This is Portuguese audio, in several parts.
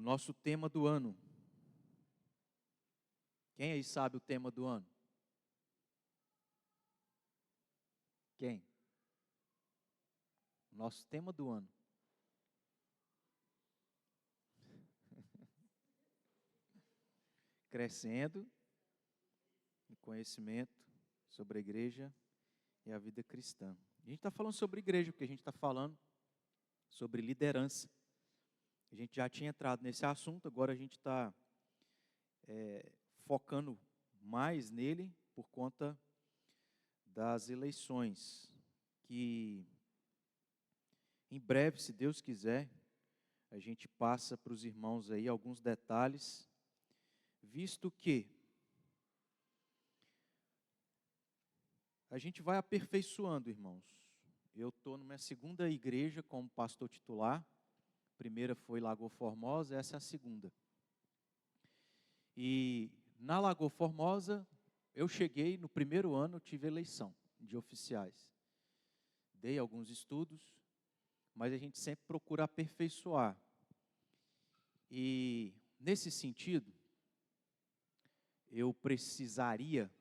nosso tema do ano. Quem aí sabe o tema do ano? Quem? O nosso tema do ano. Crescendo em conhecimento sobre a igreja e a vida cristã. A gente está falando sobre igreja, porque a gente está falando sobre liderança. A gente já tinha entrado nesse assunto, agora a gente está focando mais nele por conta das eleições, que em breve, se Deus quiser, a gente passa para os irmãos aí alguns detalhes, visto que a gente vai aperfeiçoando, irmãos. Eu estou numa segunda igreja como pastor titular. A primeira foi Lagoa Formosa, essa é a segunda. E na Lagoa Formosa, eu cheguei no primeiro ano, eu tive eleição de oficiais. Dei alguns estudos, mas a gente sempre procura aperfeiçoar. E nesse sentido, eu precisaria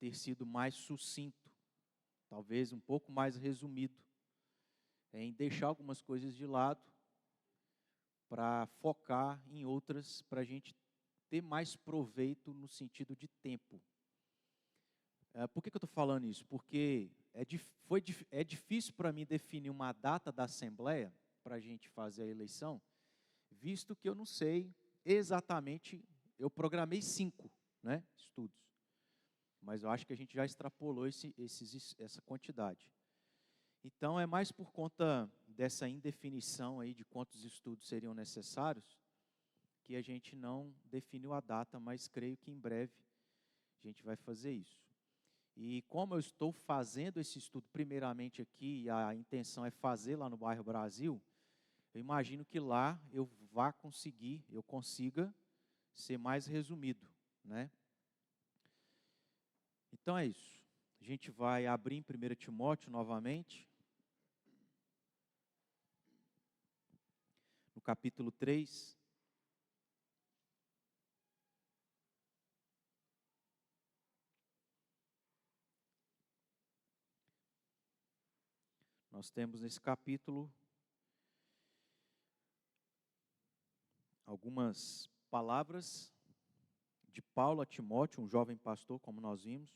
ter sido mais sucinto, talvez um pouco mais resumido, em deixar algumas coisas de lado para focar em outras, para a gente ter mais proveito no sentido de tempo. Por que eu estou falando isso? Porque é difícil para mim definir uma data da Assembleia para a gente fazer a eleição, visto que eu não sei exatamente, eu programei 5 estudos, mas eu acho que a gente já extrapolou essa quantidade. Então, é mais por conta dessa indefinição aí de quantos estudos seriam necessários, que a gente não definiu a data, mas creio que em breve a gente vai fazer isso. E como eu estou fazendo esse estudo primeiramente aqui, e a intenção é fazer lá no bairro Brasil, eu imagino que lá eu consiga ser mais resumido, né? Então é isso. A gente vai abrir em 1 Timóteo novamente, no capítulo 3. Nós temos nesse capítulo algumas palavras de Paulo a Timóteo, um jovem pastor, como nós vimos,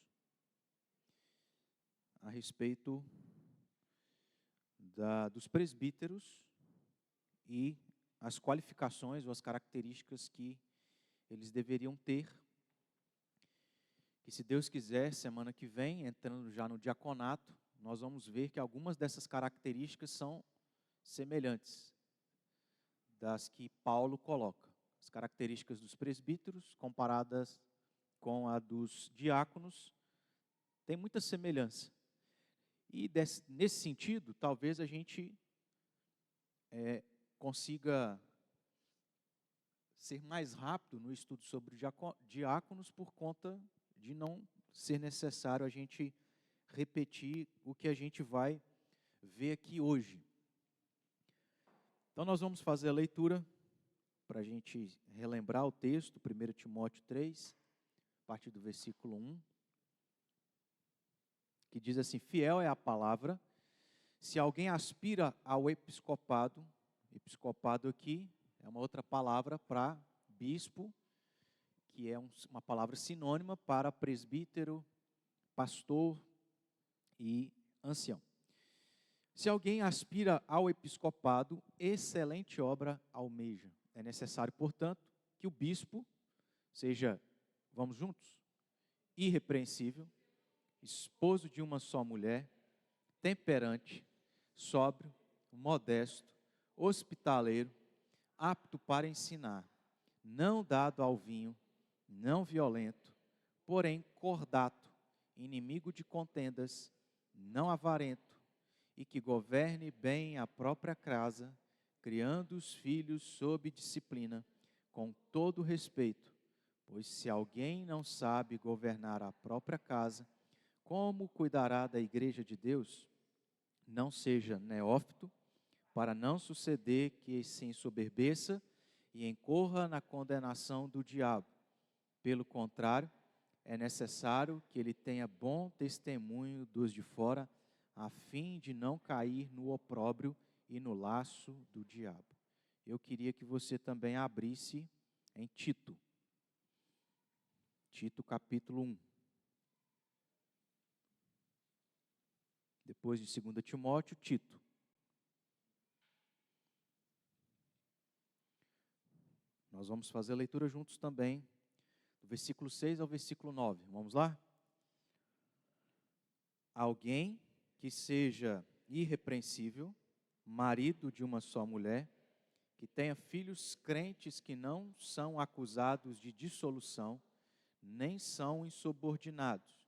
a respeito dos presbíteros e as qualificações ou as características que eles deveriam ter. Que, se Deus quiser, semana que vem, entrando já no diaconato, nós vamos ver que algumas dessas características são semelhantes das que Paulo coloca. As características dos presbíteros comparadas com a dos diáconos tem muita semelhança. E nesse sentido, talvez a gente consiga ser mais rápido no estudo sobre diáconos por conta de não ser necessário a gente repetir o que a gente vai ver aqui hoje. Então nós vamos fazer a leitura para a gente relembrar o texto, 1 Timóteo 3, a partir do versículo 1, que diz assim: fiel é a palavra, se alguém aspira ao episcopado aqui é uma outra palavra para bispo, que é uma palavra sinônima para presbítero, pastor e ancião. Se alguém aspira ao episcopado, excelente obra almeja. É necessário, portanto, que o bispo seja, vamos juntos, irrepreensível, esposo de uma só mulher, temperante, sóbrio, modesto, hospitaleiro, apto para ensinar, não dado ao vinho, não violento, porém cordato, inimigo de contendas, não avarento, e que governe bem a própria casa, criando os filhos sob disciplina, com todo respeito, pois se alguém não sabe governar a própria casa, como cuidará da igreja de Deus? Não seja neófito, para não suceder que se ensoberbeça e incorra na condenação do diabo. Pelo contrário, é necessário que ele tenha bom testemunho dos de fora, a fim de não cair no opróbrio e no laço do diabo. Eu queria que você também abrisse em Tito. Tito capítulo 1. Depois de 2 Timóteo, Tito. Nós vamos fazer a leitura juntos também, do versículo 6 ao versículo 9. Vamos lá? Alguém que seja irrepreensível, marido de uma só mulher, que tenha filhos crentes que não são acusados de dissolução, nem são insubordinados,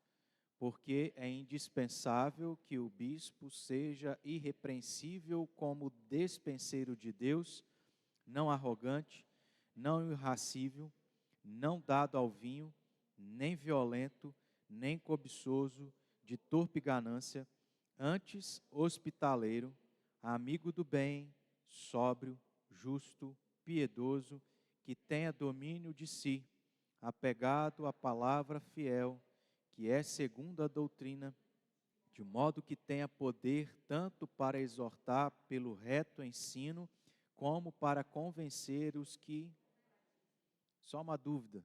porque é indispensável que o bispo seja irrepreensível como despenseiro de Deus, não arrogante, não irracível, não dado ao vinho, nem violento, nem cobiçoso, de torpe ganância, antes hospitaleiro, amigo do bem, sóbrio, justo, piedoso, que tenha domínio de si, apegado à palavra fiel, que é segundo a doutrina, de modo que tenha poder tanto para exortar pelo reto ensino, como para convencer os que... Só uma dúvida,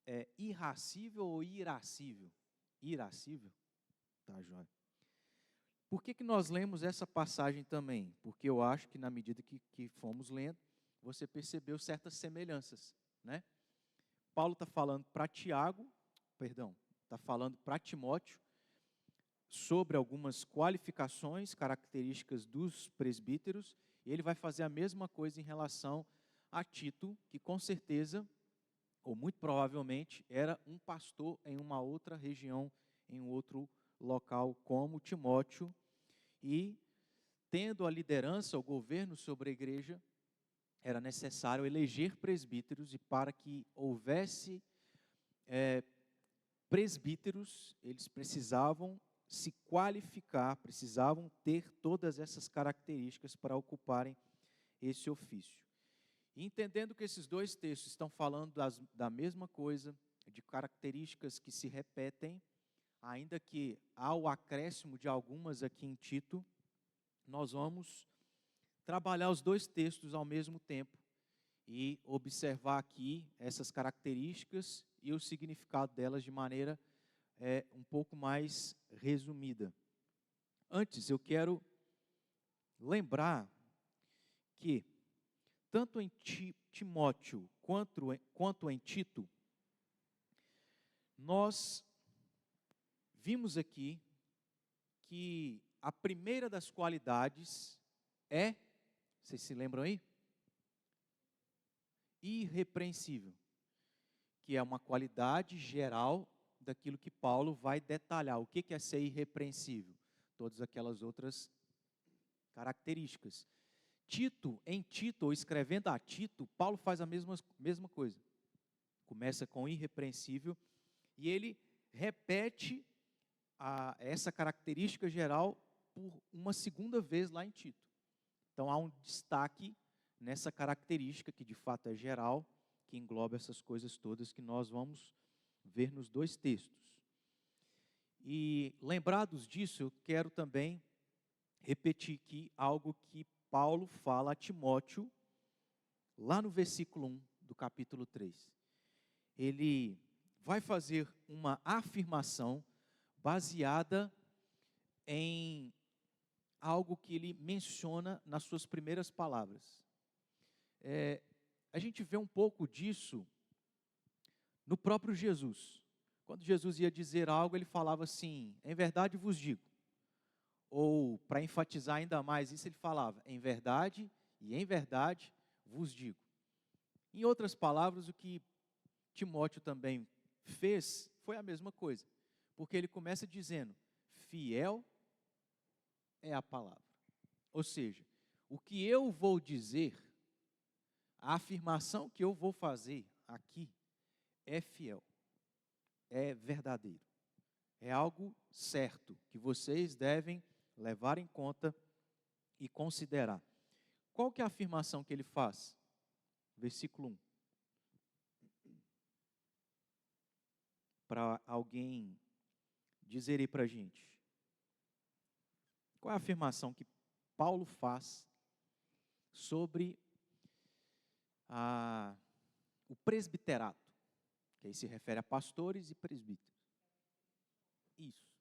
é irracível ou irascível? Irascível? Tá, joia. Por que nós lemos essa passagem também? Porque eu acho que na medida que fomos lendo, você percebeu certas semelhanças, né? Paulo está falando para está falando para Timóteo sobre algumas qualificações, características dos presbíteros, e ele vai fazer a mesma coisa em relação a Tito, que com certeza, ou muito provavelmente, era um pastor em uma outra região, em um outro local como Timóteo, e tendo a liderança, o governo sobre a igreja, era necessário eleger presbíteros, e para que houvesse presbíteros, eles precisavam se qualificar, precisavam ter todas essas características para ocuparem esse ofício. E entendendo que esses dois textos estão falando da mesma coisa, de características que se repetem, ainda que há o acréscimo de algumas aqui em Tito, nós vamos trabalhar os dois textos ao mesmo tempo e observar aqui essas características e o significado delas de maneira um pouco mais resumida. Antes, eu quero lembrar que tanto em Timóteo quanto em Tito, nós vimos aqui que a primeira das qualidades é, vocês se lembram aí? Irrepreensível, que é uma qualidade geral daquilo que Paulo vai detalhar. O que é ser irrepreensível? Todas aquelas outras características. Em Tito, ou escrevendo a Tito, Paulo faz a mesma coisa. Começa com irrepreensível e ele repete essa característica geral por uma segunda vez lá em Tito. Então há um destaque nessa característica que de fato é geral, que engloba essas coisas todas que nós vamos ver nos dois textos. E lembrados disso, eu quero também repetir aqui algo que Paulo fala a Timóteo, lá no versículo 1 do capítulo 3. Ele vai fazer uma afirmação baseada em algo que ele menciona nas suas primeiras palavras. A gente vê um pouco disso no próprio Jesus. Quando Jesus ia dizer algo, ele falava assim: em verdade vos digo. Ou, para enfatizar ainda mais isso, ele falava: em verdade e em verdade vos digo. Em outras palavras, o que Timóteo também fez foi a mesma coisa. Porque ele começa dizendo: fiel é a palavra. Ou seja, o que eu vou dizer, a afirmação que eu vou fazer aqui é fiel, é verdadeiro. É algo certo que vocês devem levar em conta e considerar. Qual que é a afirmação que ele faz? versículo 1. Para alguém dizer aí para a gente. Qual é a afirmação que Paulo faz sobre o presbiterato? Que aí se refere a pastores e presbíteros. Isso.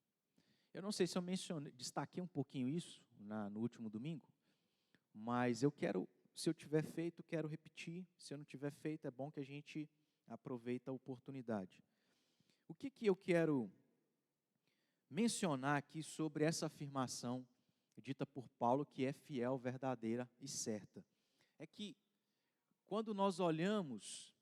Eu não sei se eu destaquei um pouquinho isso no último domingo, mas eu quero, se eu tiver feito, quero repetir. Se eu não tiver feito, é bom que a gente aproveite a oportunidade. O que eu quero mencionar aqui sobre essa afirmação dita por Paulo, que é fiel, verdadeira e certa? É que quando nós olhamos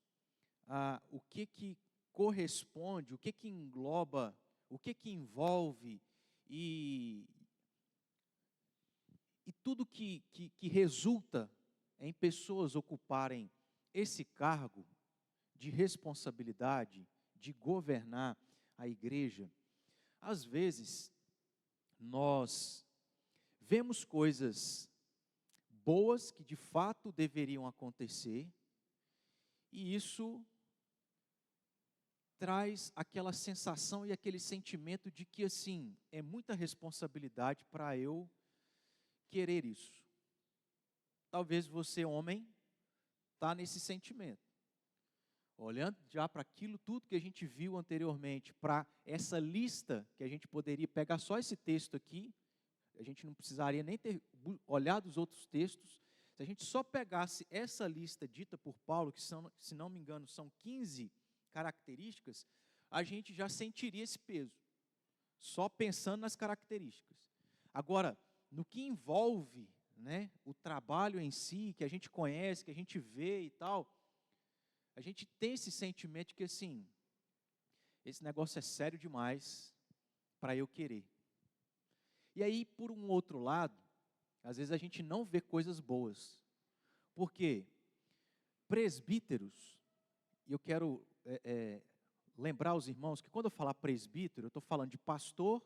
o que corresponde, o que engloba, o que envolve e tudo que resulta em pessoas ocuparem esse cargo de responsabilidade, de governar a igreja, às vezes nós vemos coisas boas que de fato deveriam acontecer, e isso traz aquela sensação e aquele sentimento de que, assim, é muita responsabilidade para eu querer isso. Talvez você, homem, está nesse sentimento. Olhando já para aquilo tudo que a gente viu anteriormente, para essa lista que a gente poderia pegar só esse texto aqui, a gente não precisaria nem ter olhado os outros textos. Se a gente só pegasse essa lista dita por Paulo, que são, se não me engano, são 15 características, a gente já sentiria esse peso, só pensando nas características. Agora, no que envolve, né, o trabalho em si, que a gente conhece, que a gente vê e tal, a gente tem esse sentimento de que, assim, esse negócio é sério demais para eu querer. E aí, por um outro lado, às vezes a gente não vê coisas boas. Por quê? Presbíteros, e eu quero lembrar os irmãos que quando eu falar presbítero, eu estou falando de pastor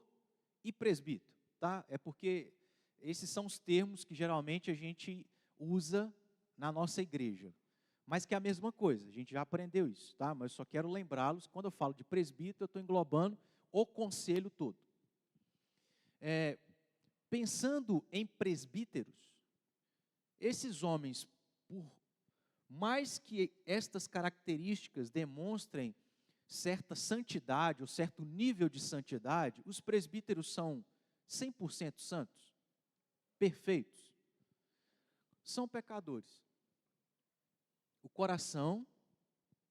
e presbítero, tá? É porque esses são os termos que geralmente a gente usa na nossa igreja. Mas que é a mesma coisa, a gente já aprendeu isso, tá? Mas eu só quero lembrá-los, quando eu falo de presbítero, eu estou englobando o conselho todo. Pensando em presbíteros, esses homens, por mais que estas características demonstrem certa santidade ou certo nível de santidade, os presbíteros são 100% santos, perfeitos, são pecadores. O coração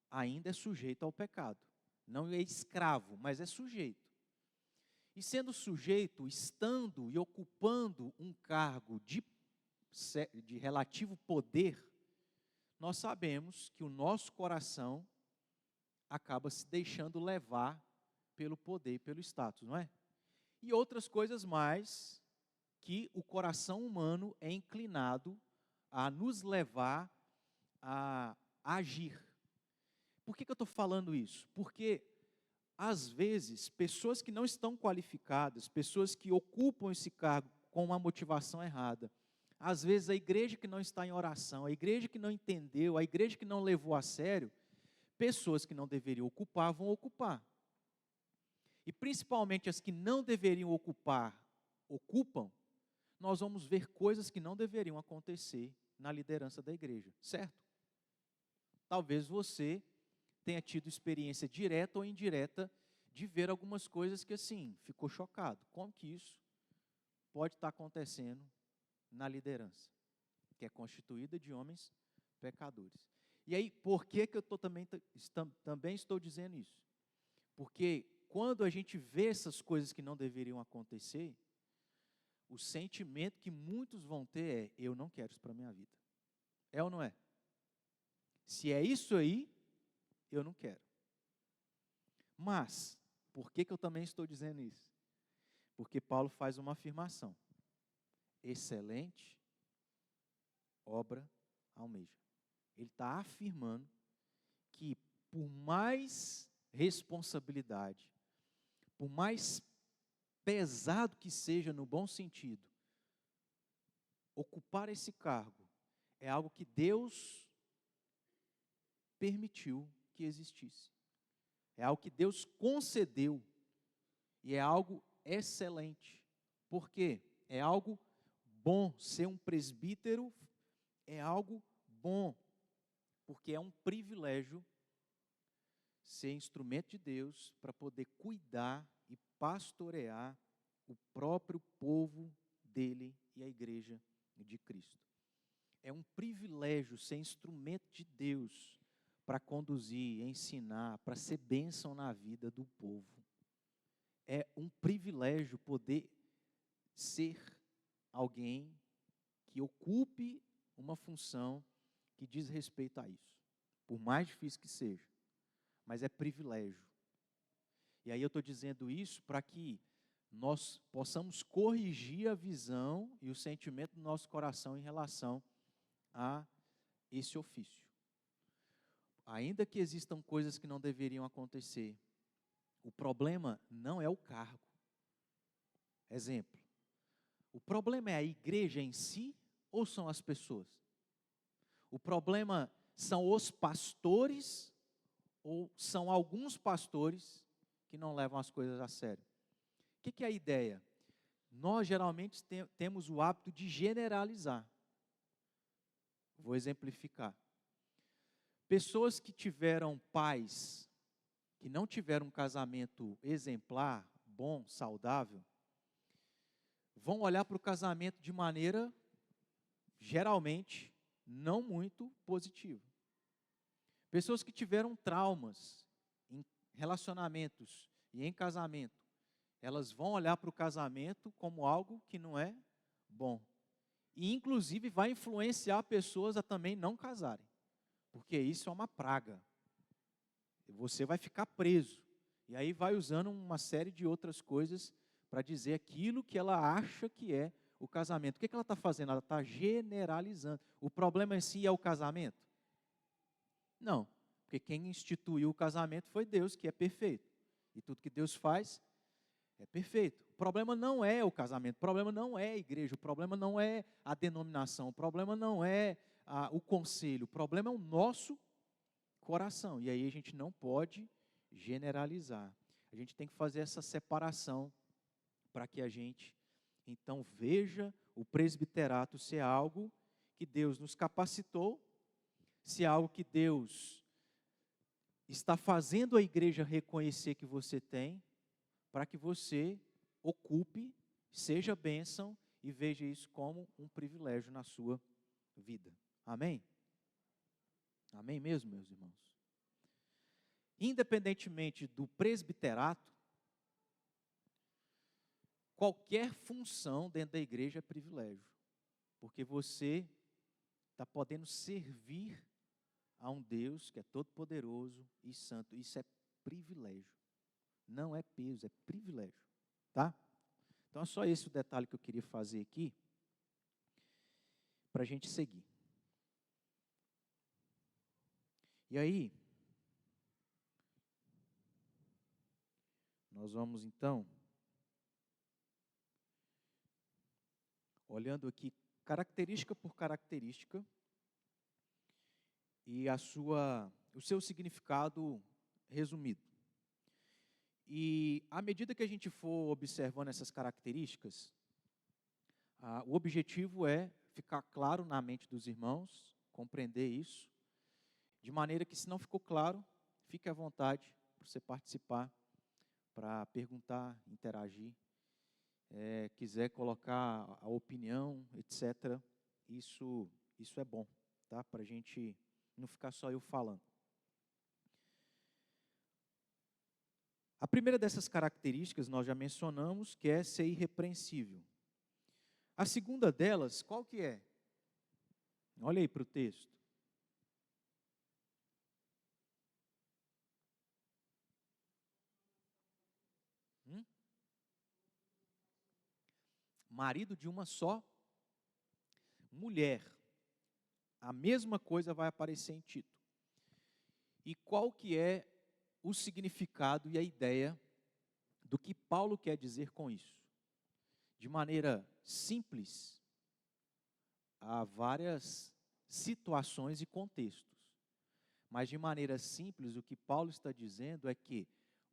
ainda é sujeito ao pecado. Não é escravo, mas é sujeito. E sendo sujeito, estando e ocupando um cargo de relativo poder, nós sabemos que o nosso coração acaba se deixando levar pelo poder e pelo status, não é? E outras coisas mais que o coração humano é inclinado a nos levar a agir. Por que eu estou falando isso? Porque, às vezes, pessoas que não estão qualificadas, pessoas que ocupam esse cargo com uma motivação errada, às vezes a igreja que não está em oração, a igreja que não entendeu, a igreja que não levou a sério, pessoas que não deveriam ocupar vão ocupar. E principalmente as que não deveriam ocupar, ocupam, nós vamos ver coisas que não deveriam acontecer na liderança da igreja, certo? Talvez você tenha tido experiência direta ou indireta de ver algumas coisas que, assim, ficou chocado. Como que isso pode estar acontecendo na liderança, que é constituída de homens pecadores? E aí, por que eu também estou dizendo isso? Porque quando a gente vê essas coisas que não deveriam acontecer, o sentimento que muitos vão ter é: eu não quero isso para a minha vida. É ou não é? Se é isso aí, eu não quero. Mas, por que eu também estou dizendo isso? Porque Paulo faz uma afirmação: excelente obra almeja. Ele está afirmando que, por mais responsabilidade, por mais pesado que seja no bom sentido, ocupar esse cargo é algo que Deus permitiu que existisse. É algo que Deus concedeu e é algo excelente. Por quê? É algo bom. Ser um presbítero é algo bom, porque é um privilégio ser instrumento de Deus para poder cuidar e pastorear o próprio povo dele e a igreja de Cristo. É um privilégio ser instrumento de Deus para conduzir, ensinar, para ser bênção na vida do povo. É um privilégio poder ser alguém que ocupe uma função que diz respeito a isso, por mais difícil que seja, mas é privilégio. E aí eu estou dizendo isso para que nós possamos corrigir a visão e o sentimento do nosso coração em relação a esse ofício. Ainda que existam coisas que não deveriam acontecer, o problema não é o cargo. Exemplo, o problema é a igreja em si ou são as pessoas? O problema são os pastores ou são alguns pastores que não levam as coisas a sério? O que é a ideia? Nós geralmente temos o hábito de generalizar. Vou exemplificar. Pessoas que tiveram pais, que não tiveram um casamento exemplar, bom, saudável, vão olhar para o casamento de maneira, geralmente, não muito positiva. Pessoas que tiveram traumas em relacionamentos e em casamento, elas vão olhar para o casamento como algo que não é bom. E, inclusive, vai influenciar pessoas a também não casarem. Porque isso é uma praga. Você vai ficar preso. E aí vai usando uma série de outras coisas para dizer aquilo que ela acha que é o casamento. O que ela está fazendo? Ela está generalizando. O problema em si é o casamento? Não. Porque quem instituiu o casamento foi Deus, que é perfeito. E tudo que Deus faz é perfeito. O problema não é o casamento, o problema não é a igreja, o problema não é a denominação, o problema não é o conselho, o problema é o nosso coração. E aí a gente não pode generalizar. A gente tem que fazer essa separação para que a gente, então, veja o presbiterato ser algo que Deus nos capacitou, se é algo que Deus está fazendo a igreja reconhecer que você tem, para que você ocupe, seja bênção e veja isso como um privilégio na sua vida. Amém? Amém mesmo, meus irmãos? Independentemente do presbiterato, qualquer função dentro da igreja é privilégio, porque você está podendo servir a um Deus que é todo-poderoso e santo. Isso é privilégio. Não é peso, é privilégio, tá? Então é só esse o detalhe que eu queria fazer aqui, para a gente seguir. E aí, nós vamos então, olhando aqui característica por característica, e o seu significado resumido. E à medida que a gente for observando essas características, o objetivo é ficar claro na mente dos irmãos, compreender isso, de maneira que, se não ficou claro, fique à vontade para você participar, para perguntar, interagir, quiser colocar a opinião, etc. Isso é bom, tá? Para a gente não ficar só eu falando. A primeira dessas características nós já mencionamos, que é ser irrepreensível. A segunda delas, qual que é? Olha aí para o texto. Marido de uma só mulher. A mesma coisa vai aparecer em Tito. E qual que é o significado e a ideia do que Paulo quer dizer com isso? De maneira simples, há várias situações e contextos. Mas, de maneira simples, o que Paulo está dizendo é que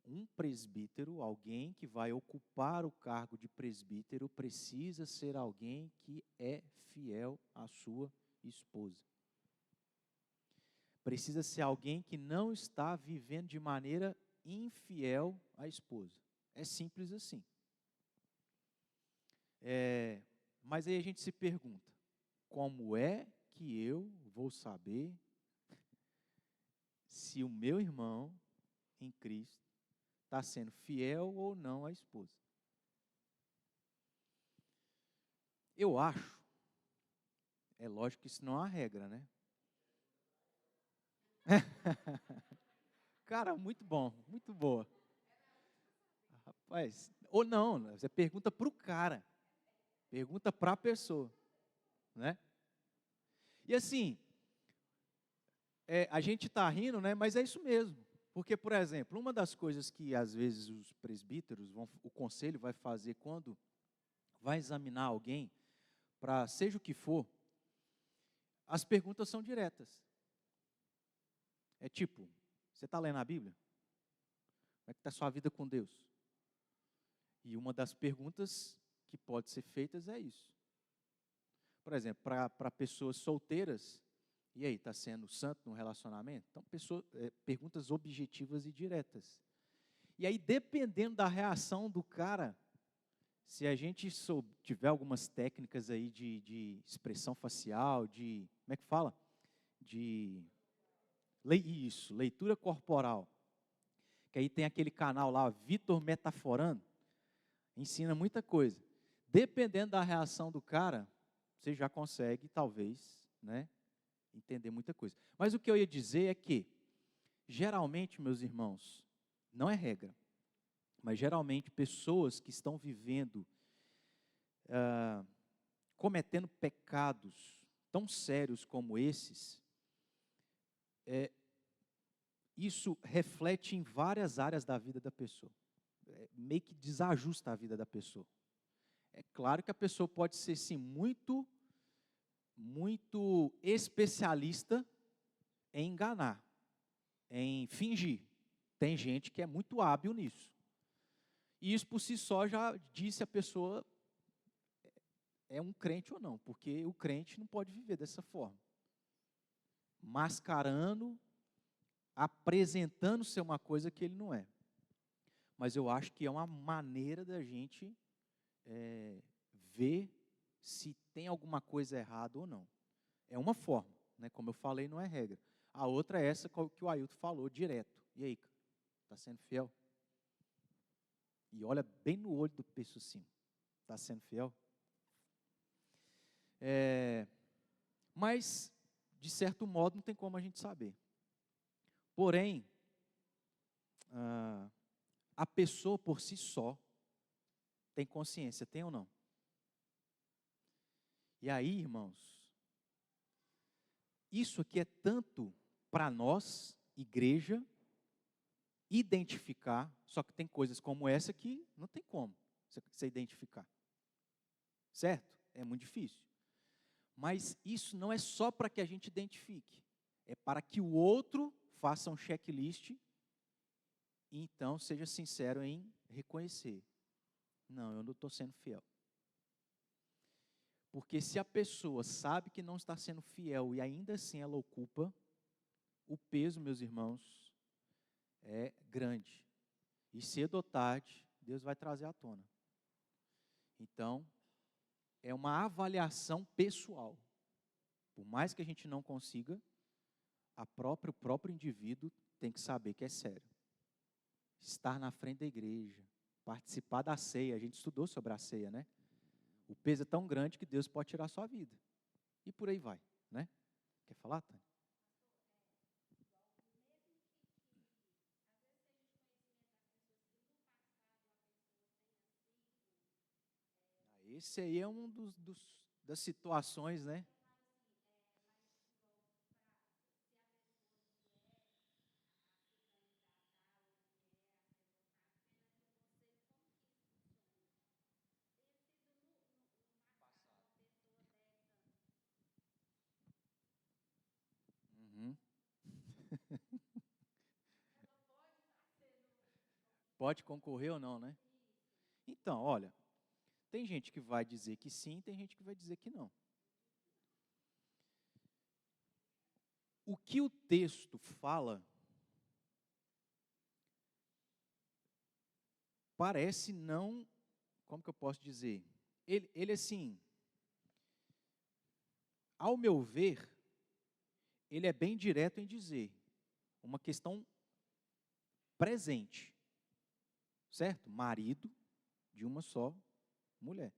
um presbítero, alguém que vai ocupar o cargo de presbítero, precisa ser alguém que é fiel à sua esposa. Precisa ser alguém que não está vivendo de maneira infiel à esposa. É simples assim. Mas aí a gente se pergunta, como é que eu vou saber se o meu irmão em Cristo está sendo fiel ou não à esposa? Eu acho, é lógico que isso não é uma regra, né? Cara, muito bom, muito boa. Rapaz, ou não, você pergunta para o cara, pergunta para a pessoa, né? E assim, a gente está rindo, né? Mas é isso mesmo. Porque, por exemplo, uma das coisas que às vezes os presbíteros, o conselho vai fazer quando vai examinar alguém, para seja o que for, as perguntas são diretas. É tipo, você está lendo a Bíblia? Como é que está a sua vida com Deus? E uma das perguntas que pode ser feitas é isso. Por exemplo, para pessoas solteiras, e aí, está sendo santo no relacionamento? Então, perguntas objetivas e diretas. E aí, dependendo da reação do cara, se a gente tiver algumas técnicas aí de expressão facial, como é que fala? Leitura corporal. Que aí tem aquele canal lá, Vitor Metaforando, ensina muita coisa. Dependendo da reação do cara, você já consegue, talvez, né, entender muita coisa. Mas o que eu ia dizer é que, geralmente, meus irmãos, não é regra, mas geralmente pessoas que estão vivendo, cometendo pecados tão sérios como esses, isso reflete em várias áreas da vida da pessoa. Meio que desajusta a vida da pessoa. É claro que a pessoa pode ser, sim, muito especialista em enganar, em fingir. Tem gente que é muito hábil nisso. E isso por si só já diz se a pessoa é um crente ou não, porque o crente não pode viver dessa forma. Mascarando, apresentando ser uma coisa que ele não é. Mas eu acho que é uma maneira da gente ver se tem alguma coisa errada ou não. É uma forma, né? Como eu falei, não é regra. A outra é essa que o Ailton falou, direto. E aí, está sendo fiel? E olha bem no olho do pessoal, está sendo fiel? Mas, de certo modo, não tem como a gente saber. Porém, a pessoa por si só tem consciência, tem ou não? E aí, irmãos, isso aqui é tanto para nós, igreja, identificar, só que tem coisas como essa que não tem como você identificar. Certo? É muito difícil. Mas isso não é só para que a gente identifique, é para que o outro faça um checklist e então seja sincero em reconhecer. Não, eu não estou sendo fiel. Porque se a pessoa sabe que não está sendo fiel e ainda assim ela ocupa, o peso, meus irmãos, é grande. E cedo ou tarde, Deus vai trazer à tona. Então, é uma avaliação pessoal. Por mais que a gente não consiga, o próprio indivíduo tem que saber que é sério. Estar na frente da igreja, participar da ceia, a gente estudou sobre a ceia, né? O peso é tão grande que Deus pode tirar a sua vida. E por aí vai, né? Quer falar, Tânia? Esse aí é um das situações, né? Uhum. Pode concorrer ou não, né? Então, olha, tem gente que vai dizer que sim, tem gente que vai dizer que não. O que o texto fala parece não, como que eu posso dizer? Ele assim, ao meu ver, ele é bem direto em dizer uma questão presente, certo? Marido de uma só mulher.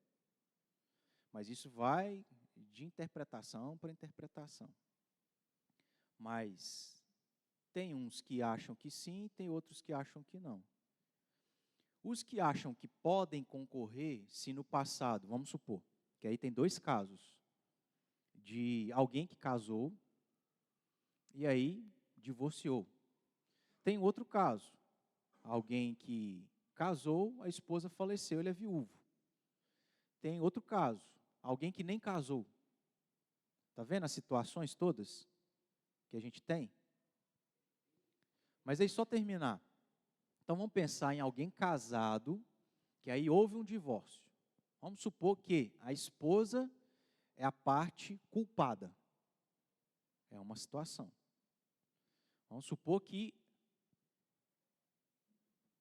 Mas isso vai de interpretação para interpretação. Mas tem uns que acham que sim, tem outros que acham que não. Os que acham que podem concorrer, se no passado, vamos supor, que aí tem dois casos, de alguém que casou e aí divorciou. Tem outro caso, alguém que casou, a esposa faleceu, ele é viúvo. Tem outro caso, alguém que nem casou. Está vendo as situações todas que a gente tem? Mas aí só terminar. Então vamos pensar em alguém casado, que aí houve um divórcio. Vamos supor que a esposa é a parte culpada. É uma situação. Vamos supor que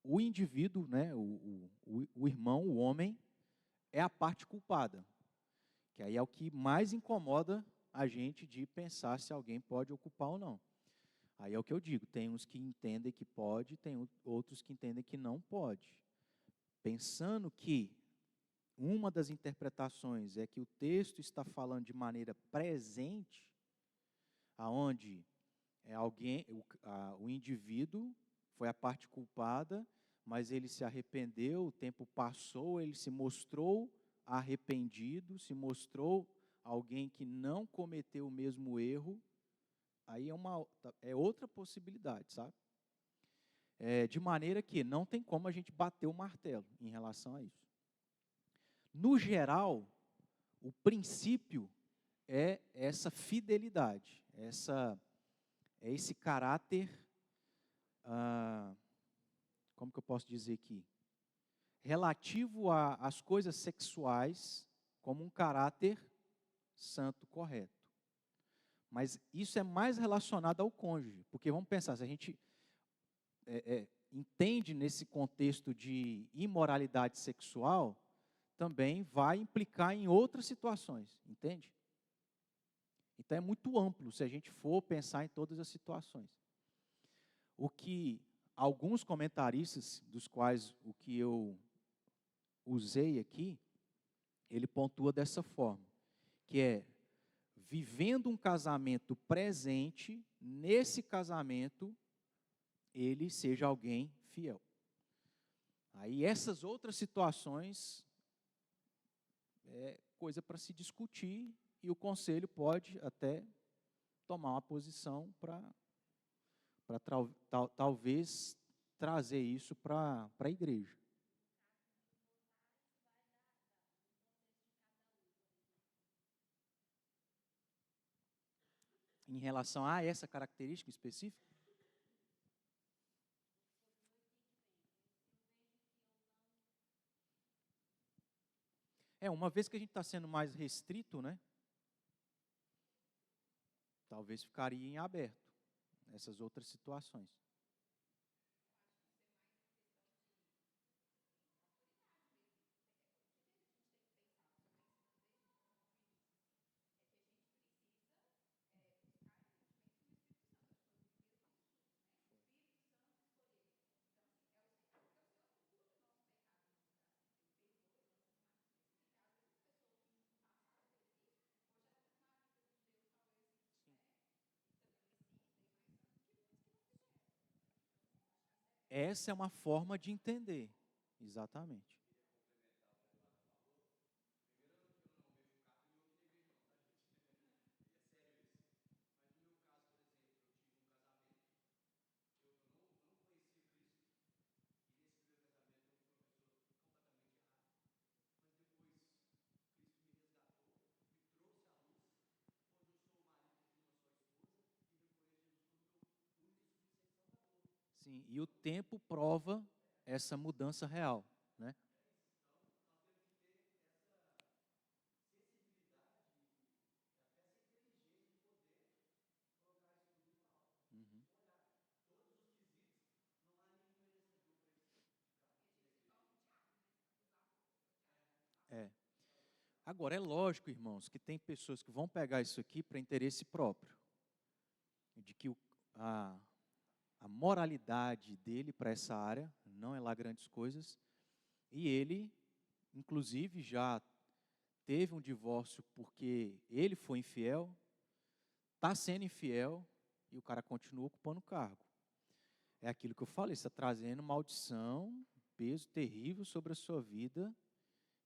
o indivíduo, né, o irmão, o homem, é a parte culpada. Que aí é o que mais incomoda a gente de pensar se alguém pode ocupar ou não. Aí é o que eu digo, tem uns que entendem que pode, tem outros que entendem que não pode. Pensando que uma das interpretações é que o texto está falando de maneira presente, aonde é alguém, o indivíduo foi a parte culpada, mas ele se arrependeu, o tempo passou, ele se mostrou arrependido, se mostrou alguém que não cometeu o mesmo erro, aí é outra possibilidade, sabe? De maneira que não tem como a gente bater o martelo em relação a isso. No geral, o princípio é essa fidelidade, é esse caráter, como que eu posso dizer aqui? Relativo às coisas sexuais, como um caráter santo, correto. Mas isso é mais relacionado ao cônjuge, porque vamos pensar, se a gente entende nesse contexto de imoralidade sexual, também vai implicar em outras situações, entende? Então é muito amplo se a gente for pensar em todas as situações. O que alguns comentaristas, dos quais o que eu usei aqui, ele pontua dessa forma, que é vivendo um casamento presente, nesse casamento, ele seja alguém fiel. Aí essas outras situações é coisa para se discutir e o conselho pode até tomar uma posição para talvez trazer isso para a igreja. Em relação a essa característica específica? Uma vez que a gente está sendo mais restrito, né? Talvez ficaria em aberto essas outras situações. Essa é uma forma de entender, exatamente. Sim, e o tempo prova essa mudança real, né? Uhum. É. Agora, é lógico, irmãos, que tem pessoas que vão pegar isso aqui para interesse próprio, de que a, a moralidade dele para essa área não é lá grandes coisas, e ele, inclusive, já teve um divórcio porque ele foi infiel, está sendo infiel, e o cara continua ocupando o cargo. É aquilo que eu falei, está trazendo maldição, peso terrível sobre a sua vida,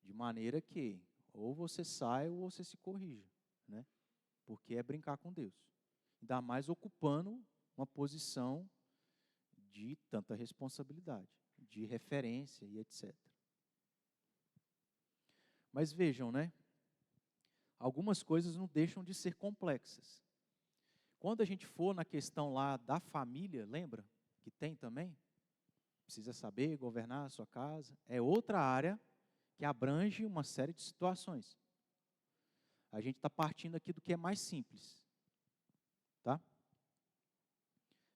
de maneira que ou você sai ou você se corrija, né? Porque é brincar com Deus. Ainda mais ocupando uma posição de tanta responsabilidade, de referência e etc. Mas vejam, né? Algumas coisas não deixam de ser complexas. Quando a gente for na questão lá da família, lembra que tem também? Precisa saber governar a sua casa. É outra área que abrange uma série de situações. A gente está partindo aqui do que é mais simples. Tá?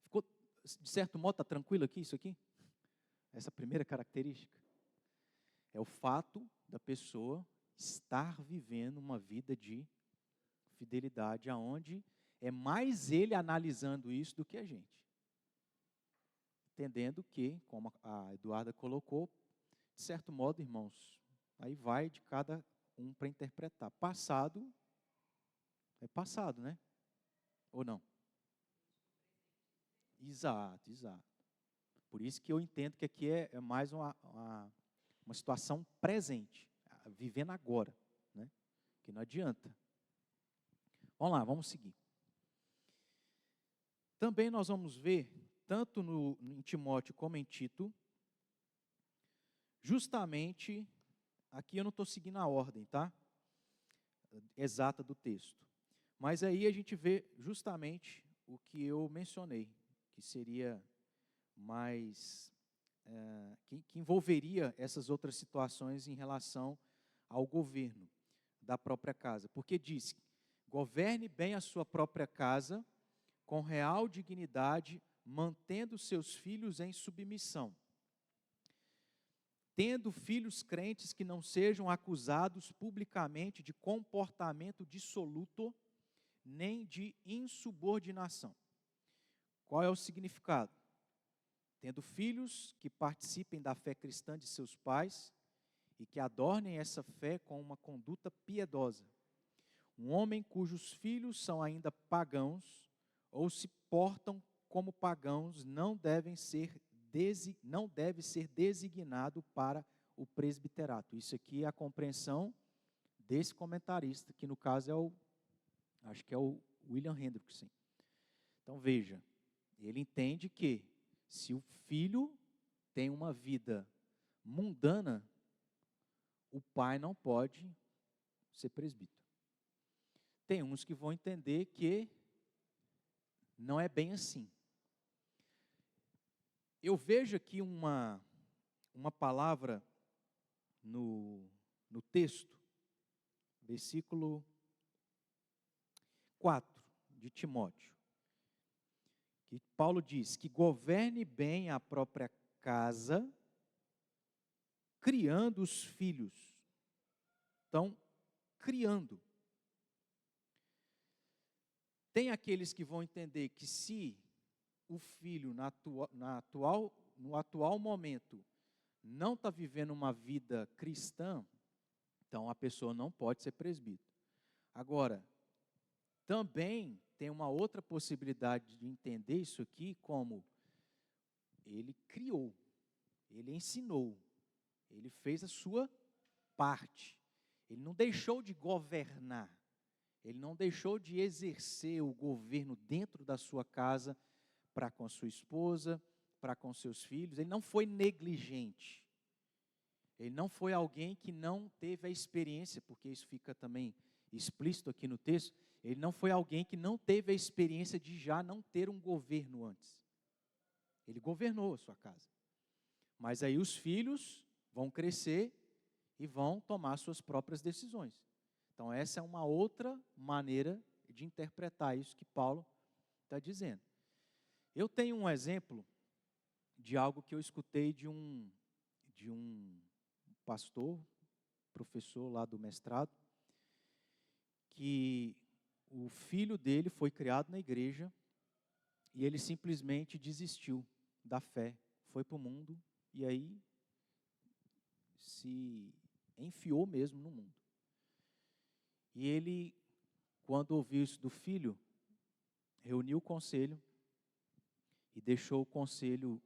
Ficou, de certo modo, está tranquilo aqui isso aqui? Essa primeira característica. É o fato da pessoa estar vivendo uma vida de fidelidade, aonde é mais ele analisando isso do que a gente. Entendendo que, como a Eduarda colocou, de certo modo, irmãos, aí vai de cada um para interpretar. Passado é passado, né? Ou não? Exato, exato. Por isso que eu entendo que aqui é mais uma situação presente, vivendo agora, né? Que não adianta. Vamos lá, vamos seguir. Também nós vamos ver, tanto em Timóteo como em Tito, justamente, aqui eu não estou seguindo a ordem, tá? Exata do texto. Mas aí a gente vê justamente o que eu mencionei, que seria mais, que envolveria essas outras situações em relação ao governo da própria casa. Porque diz, governe bem a sua própria casa, com real dignidade, mantendo seus filhos em submissão, tendo filhos crentes que não sejam acusados publicamente de comportamento dissoluto, nem de insubordinação. Qual é o significado? Tendo filhos que participem da fé cristã de seus pais e que adornem essa fé com uma conduta piedosa. Um homem cujos filhos são ainda pagãos ou se portam como pagãos não deve ser designado para o presbiterato. Isso aqui é a compreensão desse comentarista, que no caso acho que é o William Hendrickson. Então veja, ele entende que se o filho tem uma vida mundana, o pai não pode ser presbítero. Tem uns que vão entender que não é bem assim. Eu vejo aqui uma palavra no texto, versículo 4 de Timóteo, que Paulo diz que governe bem a própria casa, criando os filhos. Então, criando. Tem aqueles que vão entender que se o filho no atual momento não está vivendo uma vida cristã, então a pessoa não pode ser presbítero. Agora, também tem uma outra possibilidade de entender isso aqui como ele criou, ele ensinou, ele fez a sua parte. Ele não deixou de governar, ele não deixou de exercer o governo dentro da sua casa para com a sua esposa, para com seus filhos. Ele não foi negligente. Ele não foi alguém que não teve a experiência, porque isso fica também explícito aqui no texto. Ele não foi alguém que não teve a experiência de já não ter um governo antes. Ele governou a sua casa. Mas aí os filhos vão crescer e vão tomar suas próprias decisões. Então, essa é uma outra maneira de interpretar isso que Paulo está dizendo. Eu tenho um exemplo de algo que eu escutei de um pastor, professor lá do mestrado, que o filho dele foi criado na igreja e ele simplesmente desistiu da fé, foi para o mundo e aí se enfiou mesmo no mundo. E ele, quando ouviu isso do filho, reuniu o conselho e deixou o conselho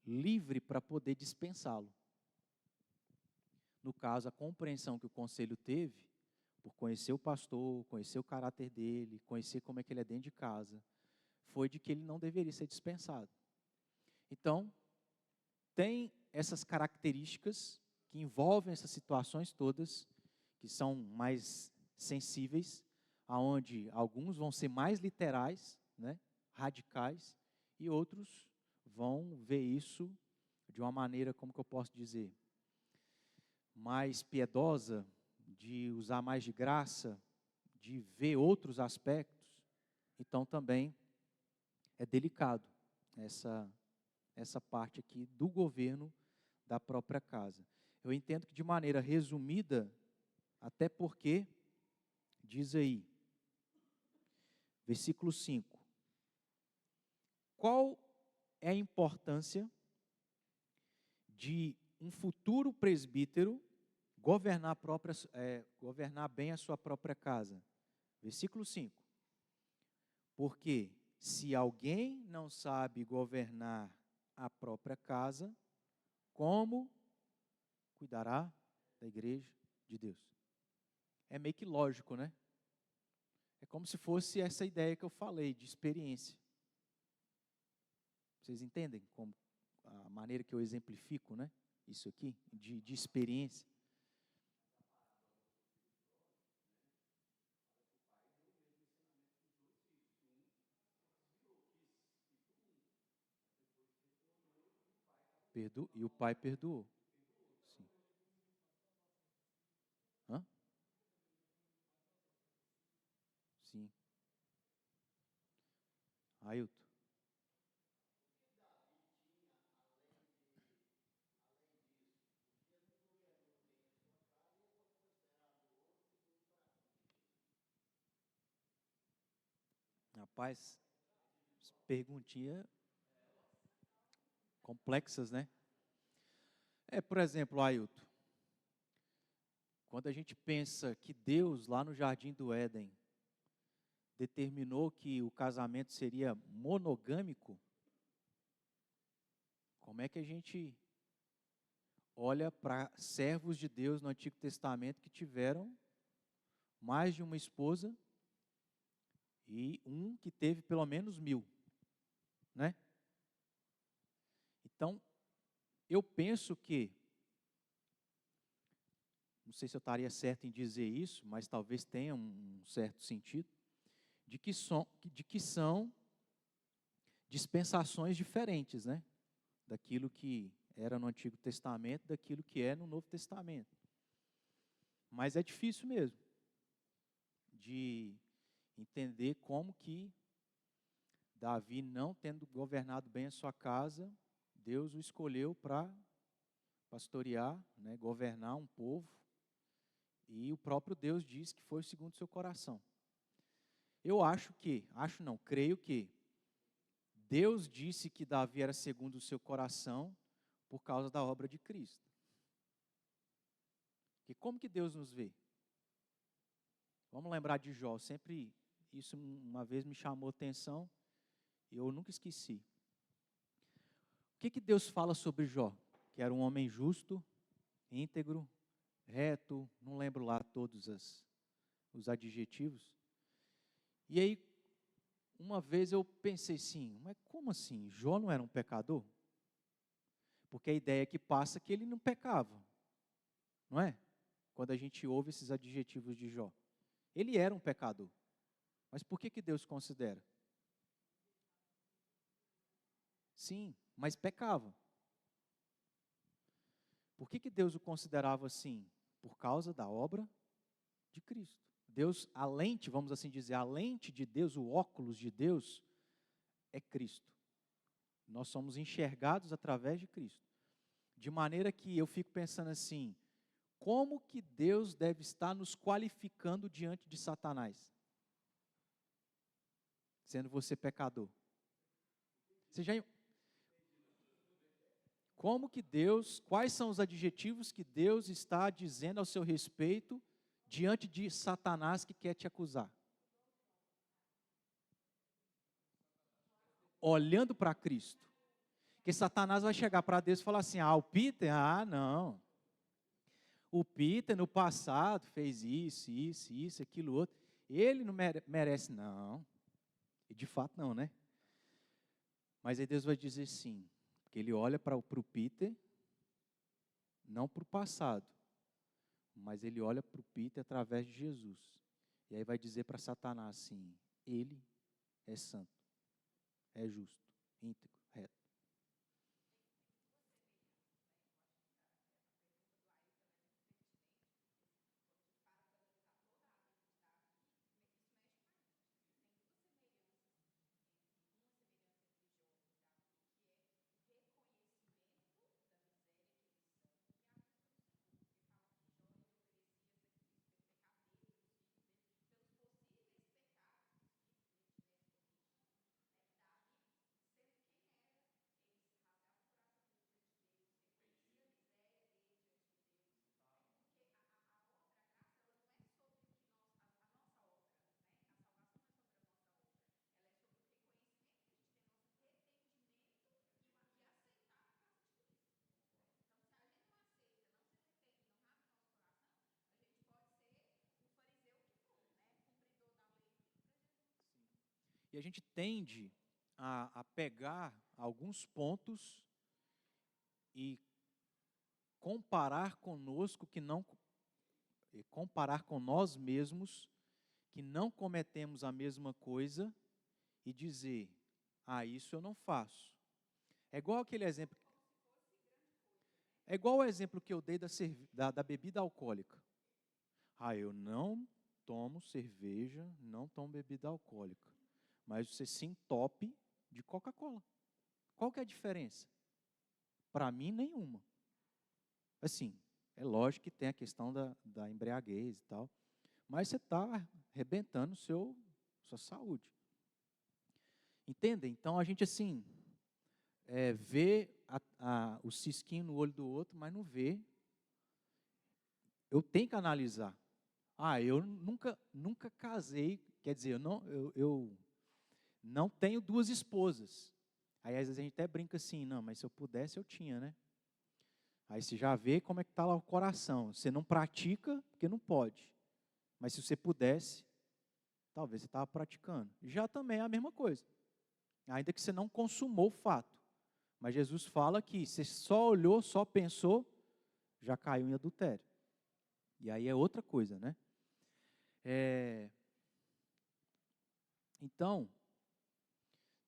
livre para poder dispensá-lo. No caso, a compreensão que o conselho teve, por conhecer o pastor, conhecer o caráter dele, conhecer como é que ele é dentro de casa, foi de que ele não deveria ser dispensado. Então, tem essas características que envolvem essas situações todas, que são mais sensíveis, aonde alguns vão ser mais literais, né, radicais, e outros vão ver isso de uma maneira, como que eu posso dizer, mais piedosa, de usar mais de graça, de ver outros aspectos. Então também é delicado essa parte aqui do governo da própria casa. Eu entendo que de maneira resumida, até porque, diz aí, versículo 5, qual é a importância de um futuro presbítero governar bem a sua própria casa? Versículo 5, porque se alguém não sabe governar a própria casa, como cuidará da igreja de Deus? É meio que lógico, né? É como se fosse essa ideia que eu falei, de experiência. Vocês entendem como a maneira que eu exemplifico, né? Isso aqui, de experiência. E o pai perdoou. Sim. Hã? Sim. Ailton. Rapaz, perguntinha complexas, né? Por exemplo, Ailton, quando a gente pensa que Deus, lá no Jardim do Éden, determinou que o casamento seria monogâmico, como é que a gente olha para servos de Deus no Antigo Testamento que tiveram mais de uma esposa e um que teve pelo menos 1000, né? Então, eu penso que, não sei se eu estaria certo em dizer isso, mas talvez tenha um certo sentido, de que são dispensações diferentes, né? Daquilo que era no Antigo Testamento, daquilo que é no Novo Testamento. Mas é difícil mesmo de entender como que Davi, não tendo governado bem a sua casa, Deus o escolheu para pastorear, né, governar um povo, e o próprio Deus diz que foi segundo o seu coração. Eu creio que Deus disse que Davi era segundo o seu coração por causa da obra de Cristo. E como que Deus nos vê? Vamos lembrar de Jó, sempre isso uma vez me chamou atenção e eu nunca esqueci. O que Deus fala sobre Jó? Que era um homem justo, íntegro, reto, não lembro lá todos os adjetivos. E aí, uma vez eu pensei assim, mas como assim? Jó não era um pecador? Porque a ideia que passa é que ele não pecava, não é? Quando a gente ouve esses adjetivos de Jó. Ele era um pecador. Mas por que Deus considera? Sim, mas pecava. Por que Deus o considerava assim? Por causa da obra de Cristo. Deus, a lente, vamos assim dizer, a lente de Deus, o óculos de Deus é Cristo. Nós somos enxergados através de Cristo. De maneira que eu fico pensando assim, como que Deus deve estar nos qualificando diante de Satanás? Sendo você pecador. Você já... Como que Deus, quais são os adjetivos que Deus está dizendo ao seu respeito diante de Satanás que quer te acusar? Olhando para Cristo. Porque Satanás vai chegar para Deus e falar assim, o Peter, não. O Peter no passado fez isso, aquilo outro. Ele não merece, não. E de fato não, né? Mas aí Deus vai dizer sim. Porque ele olha para o Peter, não para o passado, mas ele olha para o Peter através de Jesus. E aí vai dizer para Satanás assim, ele é santo, é justo, íntegro, reto. E a gente tende a pegar alguns pontos e comparar conosco que não, e comparar com nós mesmos que não cometemos a mesma coisa e dizer, isso eu não faço. É igual aquele exemplo, é igual o exemplo que eu dei da bebida alcoólica. Eu não tomo cerveja, não tomo bebida alcoólica, mas você se entope de Coca-Cola. Qual que é a diferença? Para mim, nenhuma. Assim, é lógico que tem a questão da embriaguez e tal, mas você está arrebentando sua saúde. Entendem? Então, a gente, assim, vê o cisquinho no olho do outro, mas não vê. Eu tenho que analisar. Eu nunca casei, quer dizer, eu não tenho duas esposas. Aí, às vezes, a gente até brinca assim, não, mas se eu pudesse, eu tinha, né? Aí você já vê como é que está lá o coração. Você não pratica, porque não pode. Mas se você pudesse, talvez você estava praticando. Já também é a mesma coisa. Ainda que você não consumou o fato. Mas Jesus fala que você só olhou, só pensou, já caiu em adultério. E aí é outra coisa, né? Então,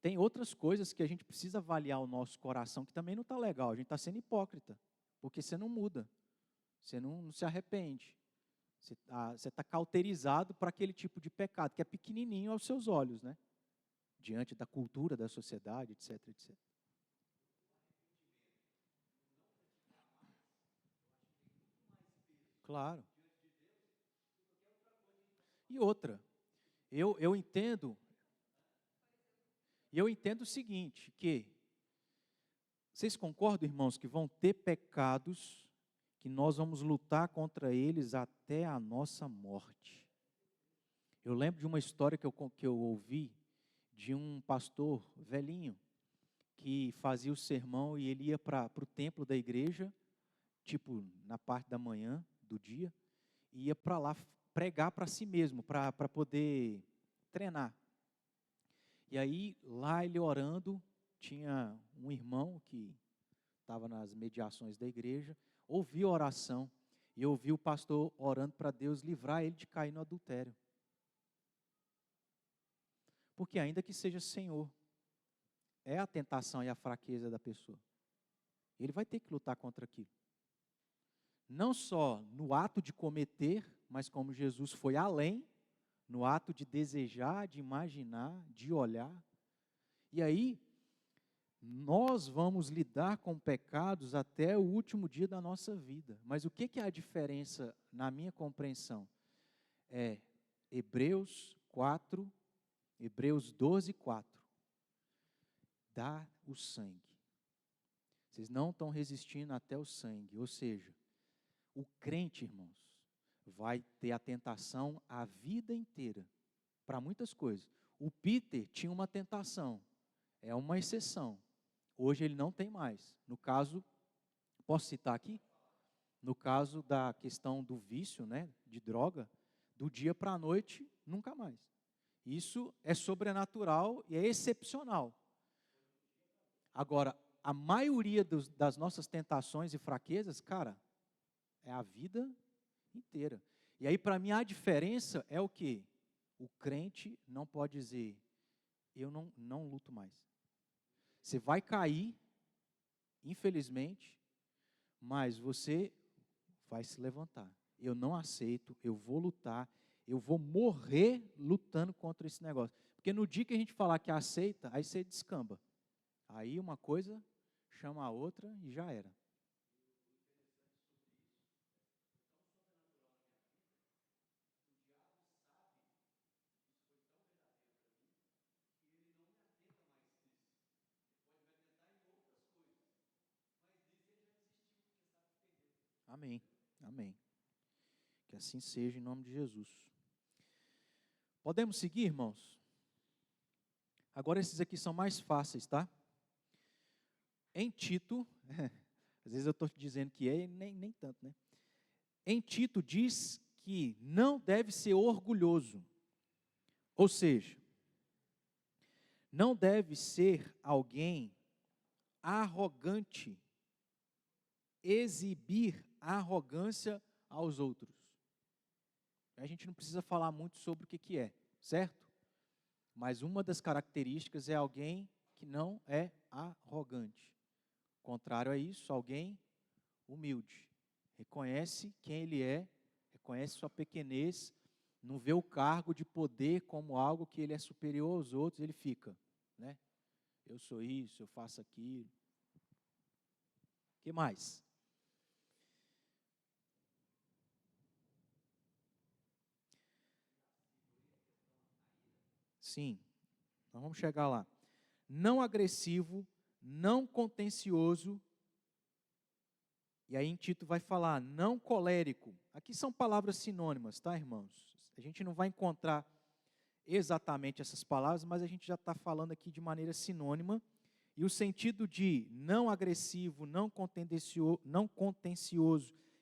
tem outras coisas que a gente precisa avaliar o nosso coração, que também não está legal. A gente está sendo hipócrita, porque você não muda, você não se arrepende. Você está cauterizado para aquele tipo de pecado, que é pequenininho aos seus olhos, né? Diante da cultura, da sociedade, etc, etc. Claro. E outra, eu entendo o seguinte, que vocês concordam, irmãos, que vão ter pecados que nós vamos lutar contra eles até a nossa morte. Eu lembro de uma história que eu ouvi de um pastor velhinho que fazia o sermão e ele ia para o templo da igreja, tipo na parte da manhã do dia, e ia para lá pregar para si mesmo, para poder treinar. E aí, lá ele orando, tinha um irmão que estava nas mediações da igreja, ouviu a oração e ouviu o pastor orando para Deus livrar ele de cair no adultério. Porque ainda que seja Senhor, é a tentação e a fraqueza da pessoa. Ele vai ter que lutar contra aquilo. não só no ato de cometer, mas como Jesus foi além, no ato de desejar, de imaginar, de olhar. E aí, nós vamos lidar com pecados até o último dia da nossa vida. Mas o que é a diferença na minha compreensão? É Hebreus 4, Hebreus 12, 4. Dá o sangue. Vocês não estão resistindo até o sangue. Ou seja, o crente, irmãos, vai ter a tentação a vida inteira, para muitas coisas. O Peter tinha uma tentação, é uma exceção. Hoje ele não tem mais. No caso, posso citar aqui? No caso da questão do vício, né, de droga, do dia para a noite, nunca mais. Isso é sobrenatural e é excepcional. Agora, a maioria das nossas tentações e fraquezas, cara, é a vida inteira. E aí, para mim, a diferença é o quê? O crente não pode dizer, eu não luto mais. Você vai cair, infelizmente, mas você vai se levantar. Eu não aceito, eu vou lutar, eu vou morrer lutando contra esse negócio. Porque no dia que a gente falar que aceita, aí você descamba. Aí uma coisa chama a outra e já era. Amém, amém. Que assim seja em nome de Jesus. Podemos seguir, irmãos? Agora esses aqui são mais fáceis, tá? Em Tito, às vezes eu estou dizendo que é e nem tanto, né? Em Tito diz que não deve ser orgulhoso. Ou seja, não deve ser alguém arrogante, exibir arrogância aos outros. A gente não precisa falar muito sobre o que é, certo? Mas uma das características é alguém que não é arrogante. Contrário a isso, alguém humilde. Reconhece quem ele é, reconhece sua pequenez, não vê o cargo de poder como algo que ele é superior aos outros, ele fica, né? Eu sou isso, eu faço aquilo. O que mais? Sim, nós vamos chegar lá. Não agressivo, não contencioso. E aí em Tito vai falar, não colérico. Aqui são palavras sinônimas, tá, irmãos? A gente não vai encontrar exatamente essas palavras, mas a gente já está falando aqui de maneira sinônima. E o sentido de não agressivo, não contencioso,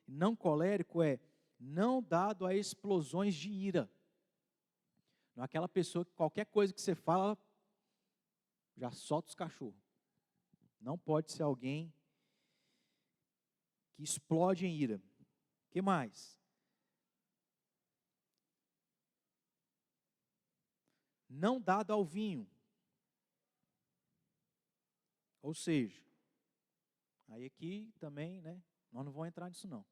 não colérico é não dado a explosões de ira. Não é aquela pessoa que qualquer coisa que você fala, já solta os cachorros. Não pode ser alguém que explode em ira. O que mais? Não dado ao vinho. Ou seja, aí aqui também, né, nós não vamos entrar nisso não.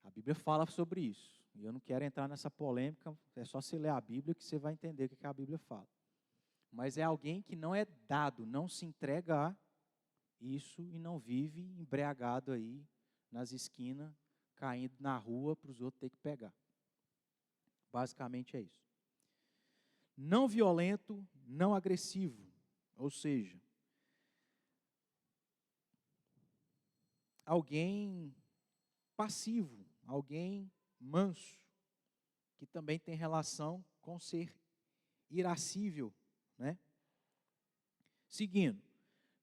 A Bíblia fala sobre isso. E eu não quero entrar nessa polêmica, é só você ler a Bíblia que você vai entender o que a Bíblia fala. Mas é alguém que não é dado, não se entrega a isso e não vive embriagado aí nas esquinas, caindo na rua para os outros terem que pegar. Basicamente é isso. Não violento, não agressivo. Ou seja, alguém passivo, alguém manso, que também tem relação com ser irascível, né? Seguindo,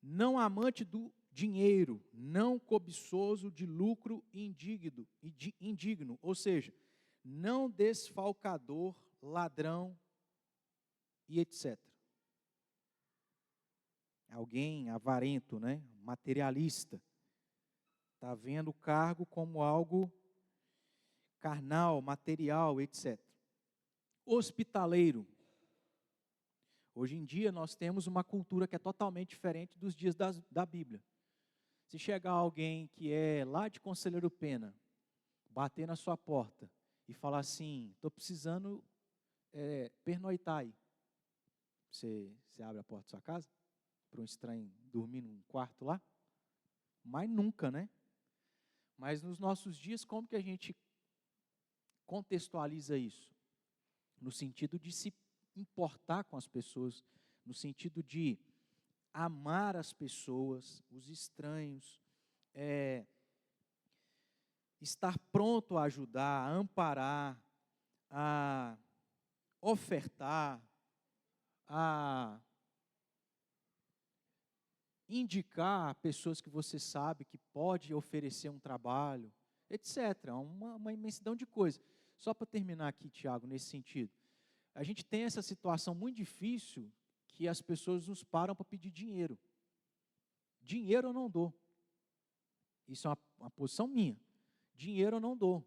não amante do dinheiro, não cobiçoso de lucro indigno, ou seja, não desfalcador, ladrão e etc. Alguém avarento, né? Materialista. Está vendo o cargo como algo carnal, material, etc. Hospitaleiro. Hoje em dia nós temos uma cultura que é totalmente diferente dos dias da Bíblia. Se chegar alguém que é lá de Conselheiro Pena, bater na sua porta e falar assim, estou precisando pernoitar aí. Você abre a porta da sua casa para um estranho dormir num quarto lá? Mas nunca, né? Mas nos nossos dias, como que a gente contextualiza isso? No sentido de se importar com as pessoas, no sentido de amar as pessoas, os estranhos, estar pronto a ajudar, a amparar, a ofertar, a indicar pessoas que você sabe que pode oferecer um trabalho, etc. Uma imensidão de coisas. Só para terminar aqui, Tiago, nesse sentido. A gente tem essa situação muito difícil que as pessoas nos param para pedir dinheiro. Dinheiro eu não dou. Isso é uma posição minha. Dinheiro eu não dou.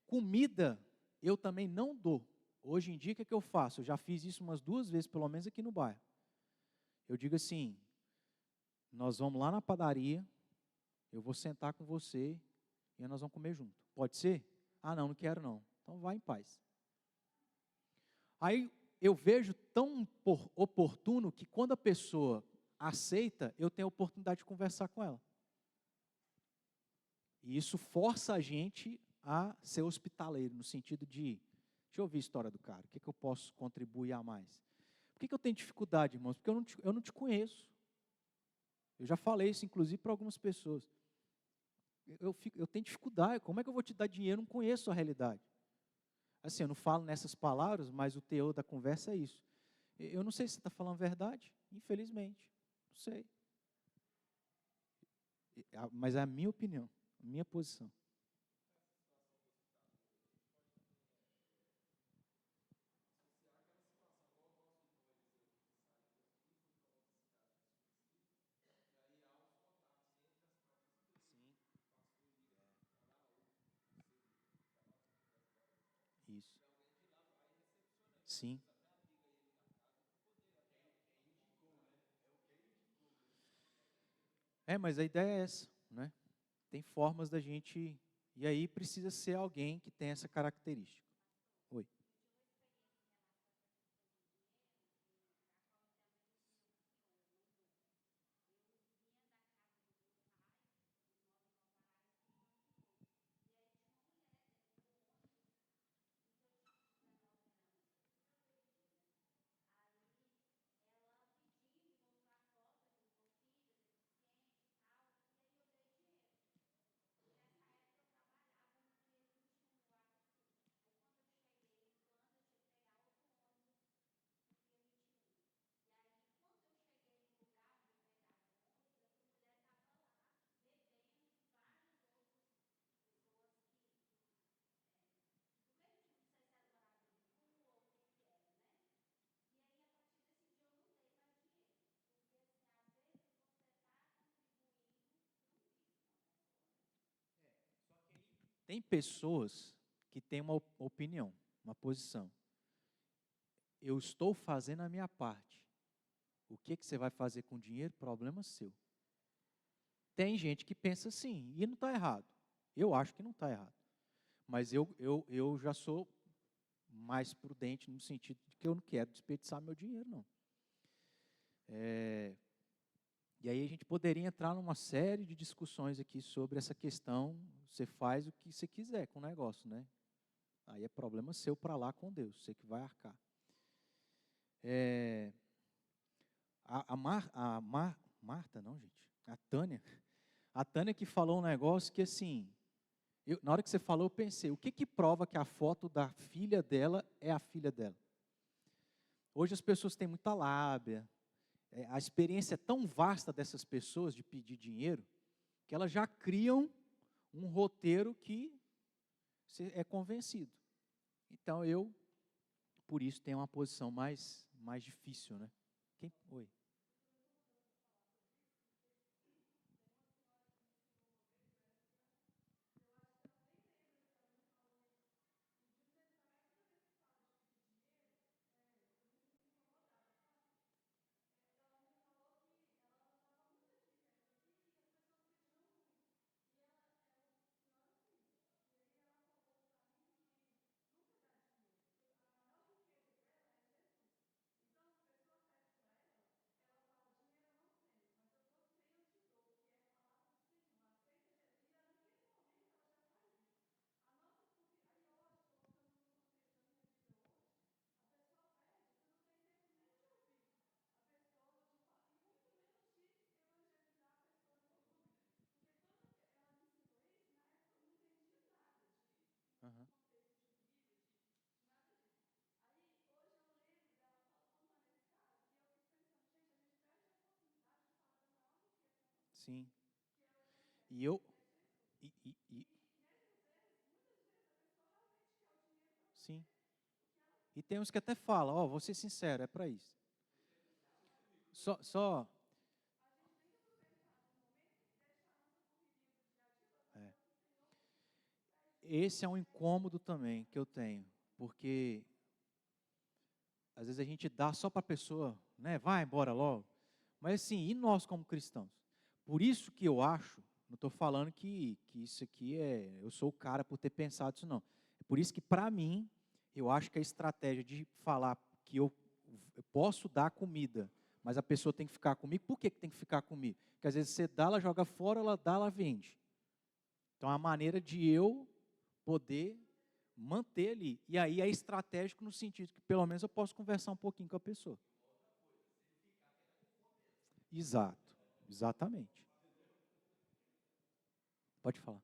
Comida eu também não dou. Hoje em dia, o que eu faço? Eu já fiz isso umas 2 vezes, pelo menos aqui no bairro. Eu digo assim, nós vamos lá na padaria, eu vou sentar com você e nós vamos comer junto. Pode ser? Ah, não quero não. Então vai em paz. Aí eu vejo tão oportuno que quando a pessoa aceita, eu tenho a oportunidade de conversar com ela. E isso força a gente a ser hospitaleiro, no sentido de, deixa eu ouvir a história do cara, o que eu posso contribuir a mais? Por que eu tenho dificuldade, irmãos? Porque eu não te conheço. Eu já falei isso, inclusive, para algumas pessoas. Eu tenho dificuldade, como é que eu vou te dar dinheiro? Eu não conheço a realidade. Assim, eu não falo nessas palavras, mas o teor da conversa é isso. Eu não sei se você está falando verdade, infelizmente. Não sei. Mas é a minha opinião, a minha posição. Sim. Isso. Sim. Mas a ideia é essa, né? Tem formas da gente... E aí precisa ser alguém que tem essa característica. Oi. Tem pessoas que têm uma opinião, uma posição. Eu estou fazendo a minha parte. O que você vai fazer com o dinheiro? Problema seu. Tem gente que pensa assim, e não está errado. Eu acho que não está errado. Mas eu já sou mais prudente no sentido de que eu não quero desperdiçar meu dinheiro, não. E aí a gente poderia entrar numa série de discussões aqui sobre essa questão, você faz o que você quiser com o negócio, né? Aí é problema seu para lá com Deus, você que vai arcar. Marta, não, gente, a Tânia que falou um negócio que assim, na hora que você falou eu pensei, o que prova que a foto da filha dela é a filha dela? Hoje as pessoas têm muita lábia, a experiência é tão vasta dessas pessoas de pedir dinheiro, que elas já criam um roteiro que você é convencido. Então eu, por isso, tenho uma posição mais difícil, né? Oi. Sim. E eu. Sim. E tem uns que até falam, ó, vou ser sincero, é para isso. Só. É. Esse é um incômodo também que eu tenho, porque às vezes a gente dá só para a pessoa, né, vai embora logo. Mas assim, e nós como cristãos? Por isso que eu acho, não estou falando que isso aqui eu sou o cara por ter pensado isso, não. É por isso que, para mim, eu acho que a estratégia de falar que eu posso dar comida, mas a pessoa tem que ficar comigo, por que tem que ficar comigo? Porque às vezes você dá, ela joga fora, ela dá, ela vende. Então, é a maneira de eu poder manter ali. E aí é estratégico no sentido que, pelo menos, eu posso conversar um pouquinho com a pessoa. Exato, exatamente. Pode falar.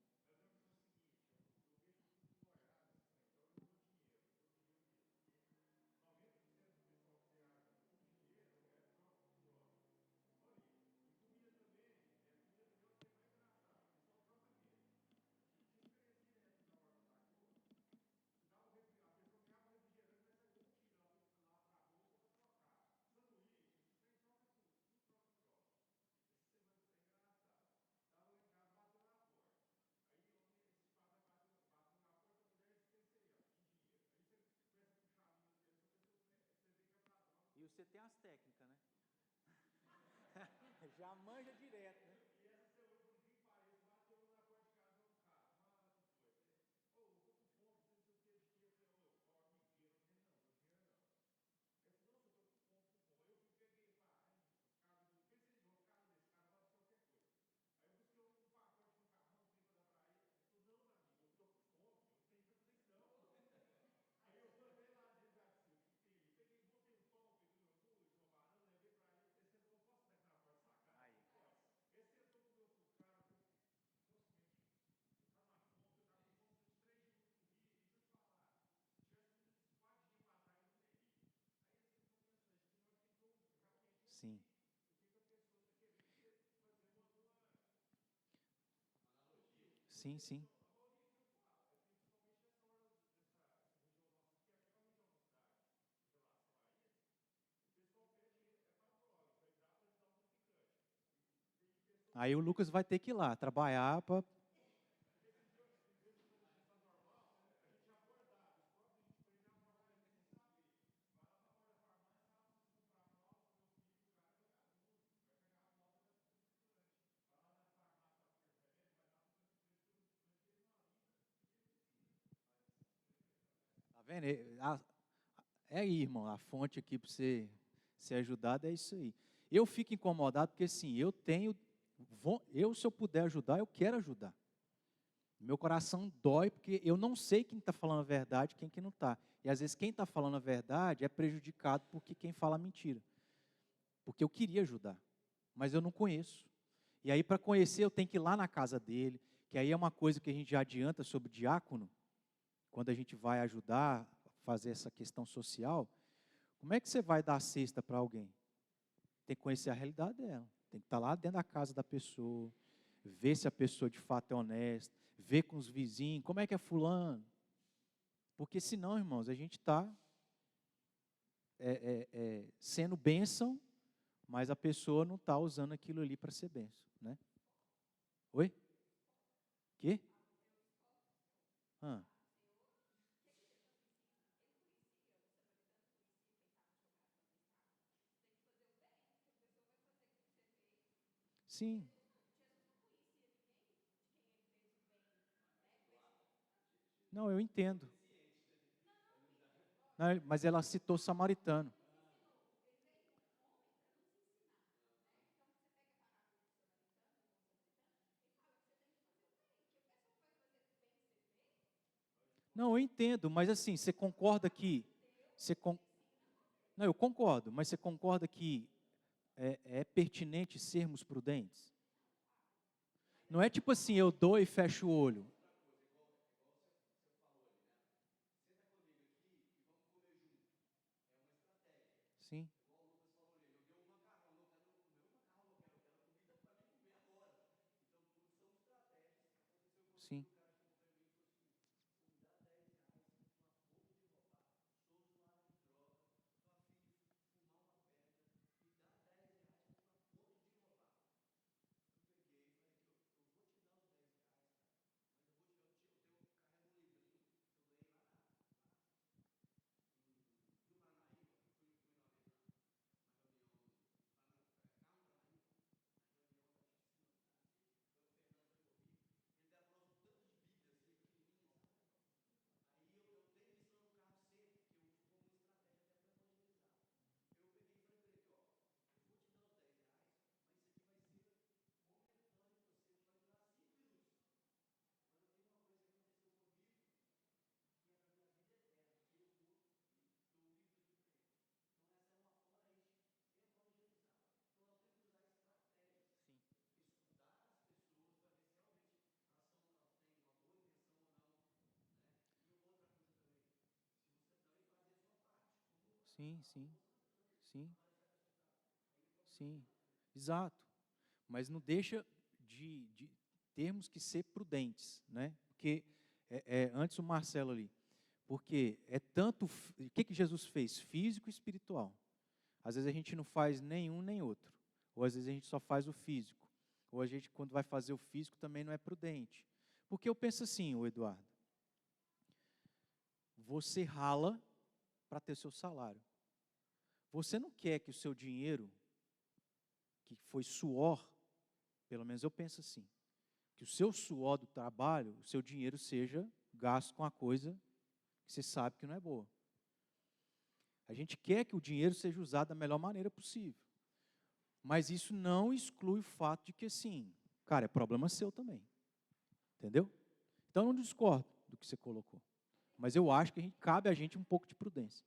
E você tem as técnicas, né? Já manja direto, né? Aí. Sim. Sim, sim. Aí o Lucas vai ter que ir lá trabalhar para. Tá vendo? É aí, irmão, a fonte aqui para você ser ajudado é isso aí. Eu fico incomodado porque, assim, eu tenho. Se eu puder ajudar, eu quero ajudar. Meu coração dói porque eu não sei quem está falando a verdade e quem que não está. E às vezes quem está falando a verdade é prejudicado porque quem fala a mentira. Porque eu queria ajudar, mas eu não conheço. E aí, para conhecer, eu tenho que ir lá na casa dele, que aí é uma coisa que a gente já adianta sobre o diácono, quando a gente vai ajudar a fazer essa questão social. Como é que você vai dar a cesta para alguém? Tem que conhecer a realidade dela. Tem que estar lá dentro da casa da pessoa, ver se a pessoa de fato é honesta, ver com os vizinhos, como é que é fulano. Porque senão, irmãos, a gente está sendo bênção, mas a pessoa não está usando aquilo ali para ser bênção, né? Oi? Quê? Ah. Sim. Não, eu entendo. Não, mas ela citou samaritano. Não, eu entendo, mas assim, você concorda que. Você con... Não, eu concordo, mas você concorda que é pertinente sermos prudentes? Não é tipo assim, eu dou e fecho o olho. Sim. Sim. Sim, sim, sim, sim, exato. Mas não deixa de termos que ser prudentes, né? Porque, antes o Marcelo ali, porque é tanto, o que Jesus fez? Físico e espiritual. Às vezes a gente não faz nenhum nem outro, ou às vezes a gente só faz o físico, ou a gente quando vai fazer o físico também não é prudente. Porque eu penso assim, ô Eduardo, você rala para ter seu salário. Você não quer que o seu dinheiro, que foi suor, pelo menos eu penso assim, que o seu suor do trabalho, o seu dinheiro seja gasto com a coisa que você sabe que não é boa. A gente quer que o dinheiro seja usado da melhor maneira possível. Mas isso não exclui o fato de que, assim, cara, é problema seu também. Entendeu? Então eu não discordo do que você colocou. Mas eu acho que cabe a gente um pouco de prudência.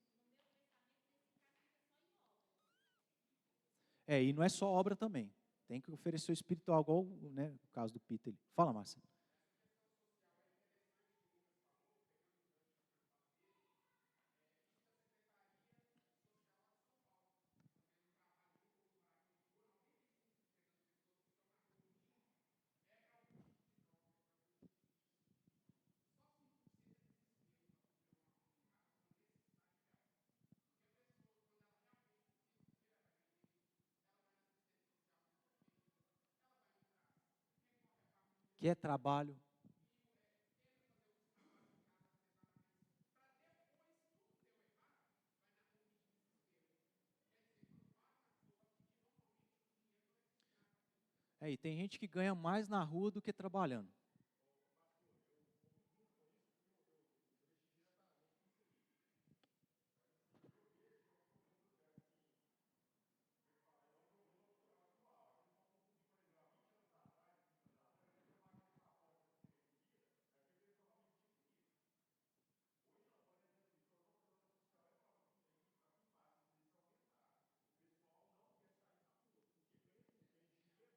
E não é só obra também. Tem que oferecer o espiritual, igual, né, o caso do Peter. Fala, Márcia. Que é trabalho. E tem gente que ganha mais na rua do que trabalhando.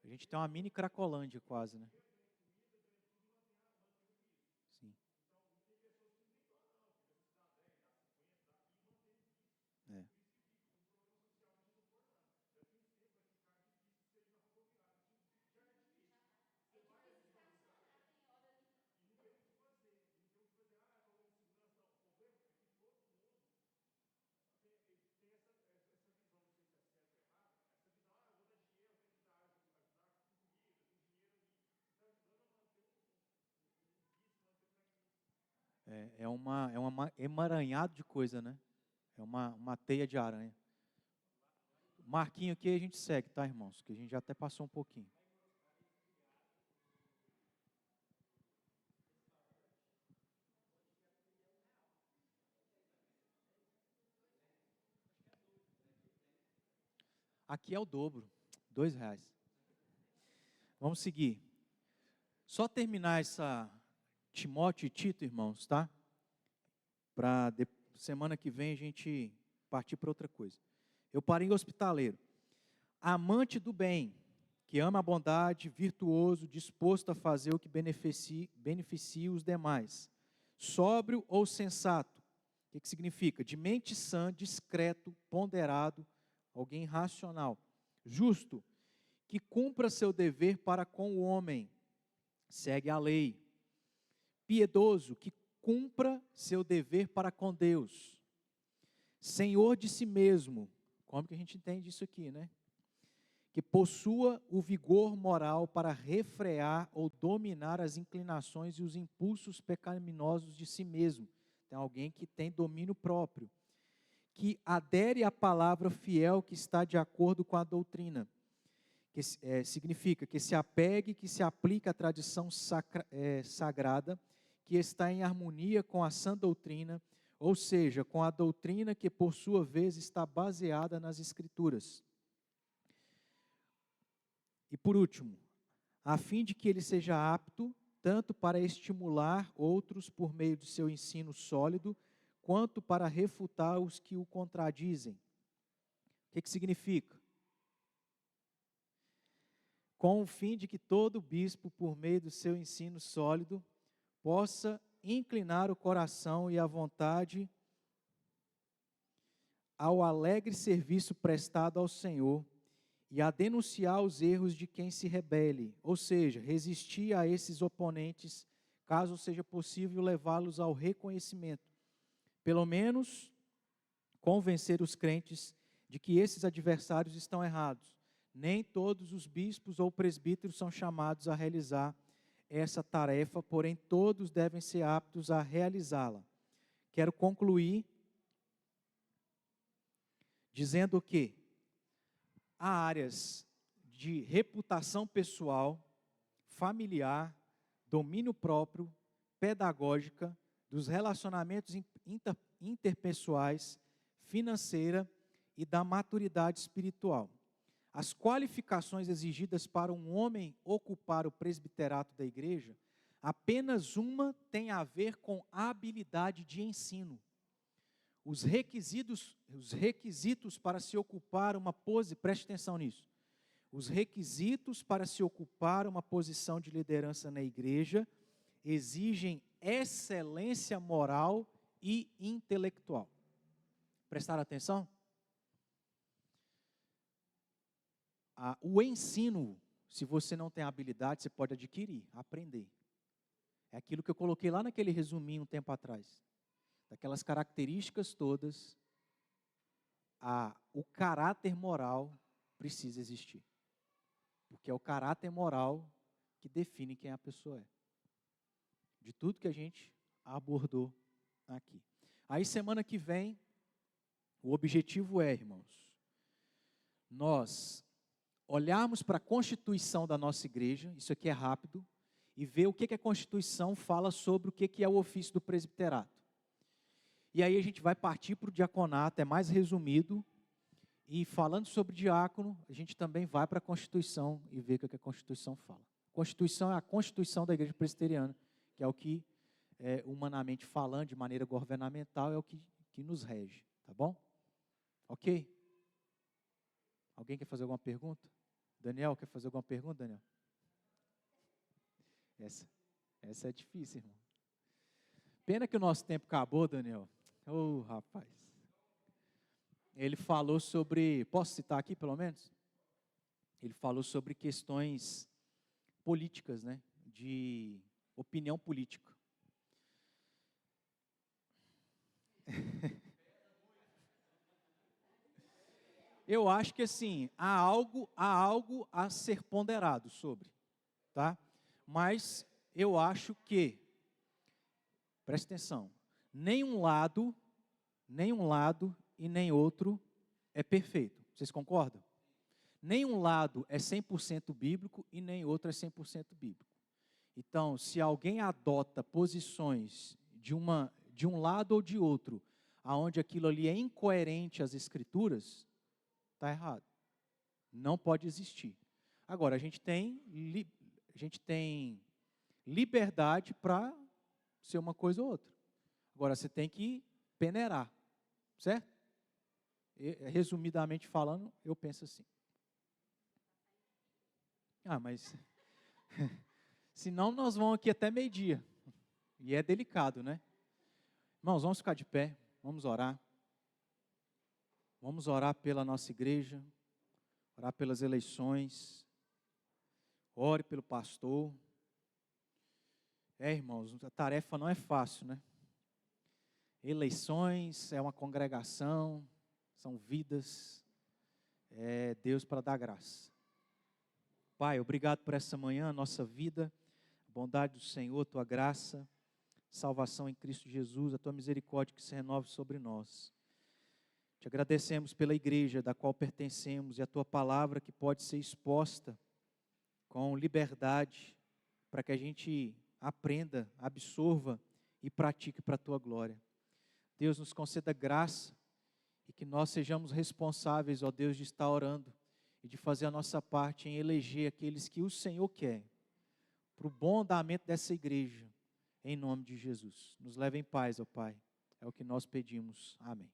A gente tem uma mini Cracolândia quase, né? Sim. É. É um emaranhado de coisa, né? É uma teia de aranha. Marquinho aqui a gente segue, tá, irmãos? Que a gente já até passou um pouquinho. Aqui é o dobro, R$ 2. Vamos seguir. Só terminar essa Timóteo e Tito, irmãos, tá? Para semana que vem a gente partir para outra coisa. Eu parei em hospitaleiro. Amante do bem, que ama a bondade, virtuoso, disposto a fazer o que beneficie os demais. Sóbrio ou sensato. O que significa? De mente sã, discreto, ponderado, alguém racional. Justo, que cumpra seu dever para com o homem, segue a lei. piedoso, que cumpra seu dever para com Deus, senhor de si mesmo. Como que a gente entende isso aqui, né? Que possua o vigor moral para refrear ou dominar as inclinações e os impulsos pecaminosos de si mesmo. Tem alguém que tem domínio próprio. Que adere à palavra fiel que está de acordo com a doutrina. Que significa que se apegue, que se aplique à tradição sagrada, que está em harmonia com a sã doutrina, ou seja, com a doutrina que por sua vez está baseada nas Escrituras. E por último, a fim de que ele seja apto tanto para estimular outros por meio de seu ensino sólido, quanto para refutar os que o contradizem. O que significa? Com o fim de que todo bispo, por meio do seu ensino sólido, possa inclinar o coração e a vontade ao alegre serviço prestado ao Senhor, e a denunciar os erros de quem se rebele, ou seja, resistir a esses oponentes, caso seja possível levá-los ao reconhecimento. Pelo menos, convencer os crentes de que esses adversários estão errados. Nem todos os bispos ou presbíteros são chamados a realizar essa tarefa, porém todos devem ser aptos a realizá-la. Quero concluir dizendo que há áreas de reputação pessoal, familiar, domínio próprio, pedagógica, dos relacionamentos interpessoais, financeira e da maturidade espiritual. As qualificações exigidas para um homem ocupar o presbiterato da igreja, apenas uma tem a ver com a habilidade de ensino. Os requisitos para se ocupar uma posição, preste atenção nisso. Os requisitos para se ocupar uma posição de liderança na igreja exigem excelência moral e intelectual. Prestaram atenção? O ensino, se você não tem habilidade, você pode adquirir, aprender. É aquilo que eu coloquei lá naquele resuminho um tempo atrás. Daquelas características todas, o caráter moral precisa existir. Porque é o caráter moral que define quem a pessoa é. De tudo que a gente abordou aqui. Aí semana que vem, o objetivo é, irmãos, nós olharmos para a Constituição da nossa igreja, isso aqui é rápido, e ver o que a Constituição fala sobre o que é o ofício do presbiterato. E aí a gente vai partir para o diaconato, é mais resumido, e falando sobre diácono, a gente também vai para a Constituição e ver o que a Constituição fala. A Constituição é a Constituição da Igreja Presbiteriana, que é o que, humanamente falando, de maneira governamental, é o que nos rege, tá bom? Ok? Alguém quer fazer alguma pergunta? Daniel, quer fazer alguma pergunta, Daniel? Essa é difícil, irmão. Pena que o nosso tempo acabou, Daniel. Rapaz. Ele falou sobre, posso citar aqui pelo menos? Ele falou sobre questões políticas, né? De opinião política. Eu acho que assim, há algo a ser ponderado sobre, tá? Mas eu acho que, preste atenção, nenhum lado e nem outro é perfeito. Vocês concordam? Nenhum lado é 100% bíblico e nem outro é 100% bíblico. Então, se alguém adota posições de um lado ou de outro, aonde aquilo ali é incoerente às Escrituras, está errado. Não pode existir. Agora, a gente tem liberdade para ser uma coisa ou outra. Agora, você tem que peneirar, certo? Resumidamente falando, eu penso assim. Mas senão nós vamos aqui até meio-dia. E é delicado, né? Irmãos, vamos ficar de pé, vamos orar. Vamos orar pela nossa igreja, orar pelas eleições. Ore pelo pastor. Irmãos, a tarefa não é fácil, né? Eleições, é uma congregação, são vidas, é Deus para dar graça. Pai, obrigado por essa manhã, nossa vida, a bondade do Senhor, tua graça, salvação em Cristo Jesus, a tua misericórdia que se renove sobre nós. Te agradecemos pela igreja da qual pertencemos e a tua palavra que pode ser exposta com liberdade para que a gente aprenda, absorva e pratique para a tua glória. Deus, nos conceda graça e que nós sejamos responsáveis, ó Deus, de estar orando e de fazer a nossa parte em eleger aqueles que o Senhor quer, para o bom andamento dessa igreja, em nome de Jesus. Nos leve em paz, ó Pai, é o que nós pedimos. Amém.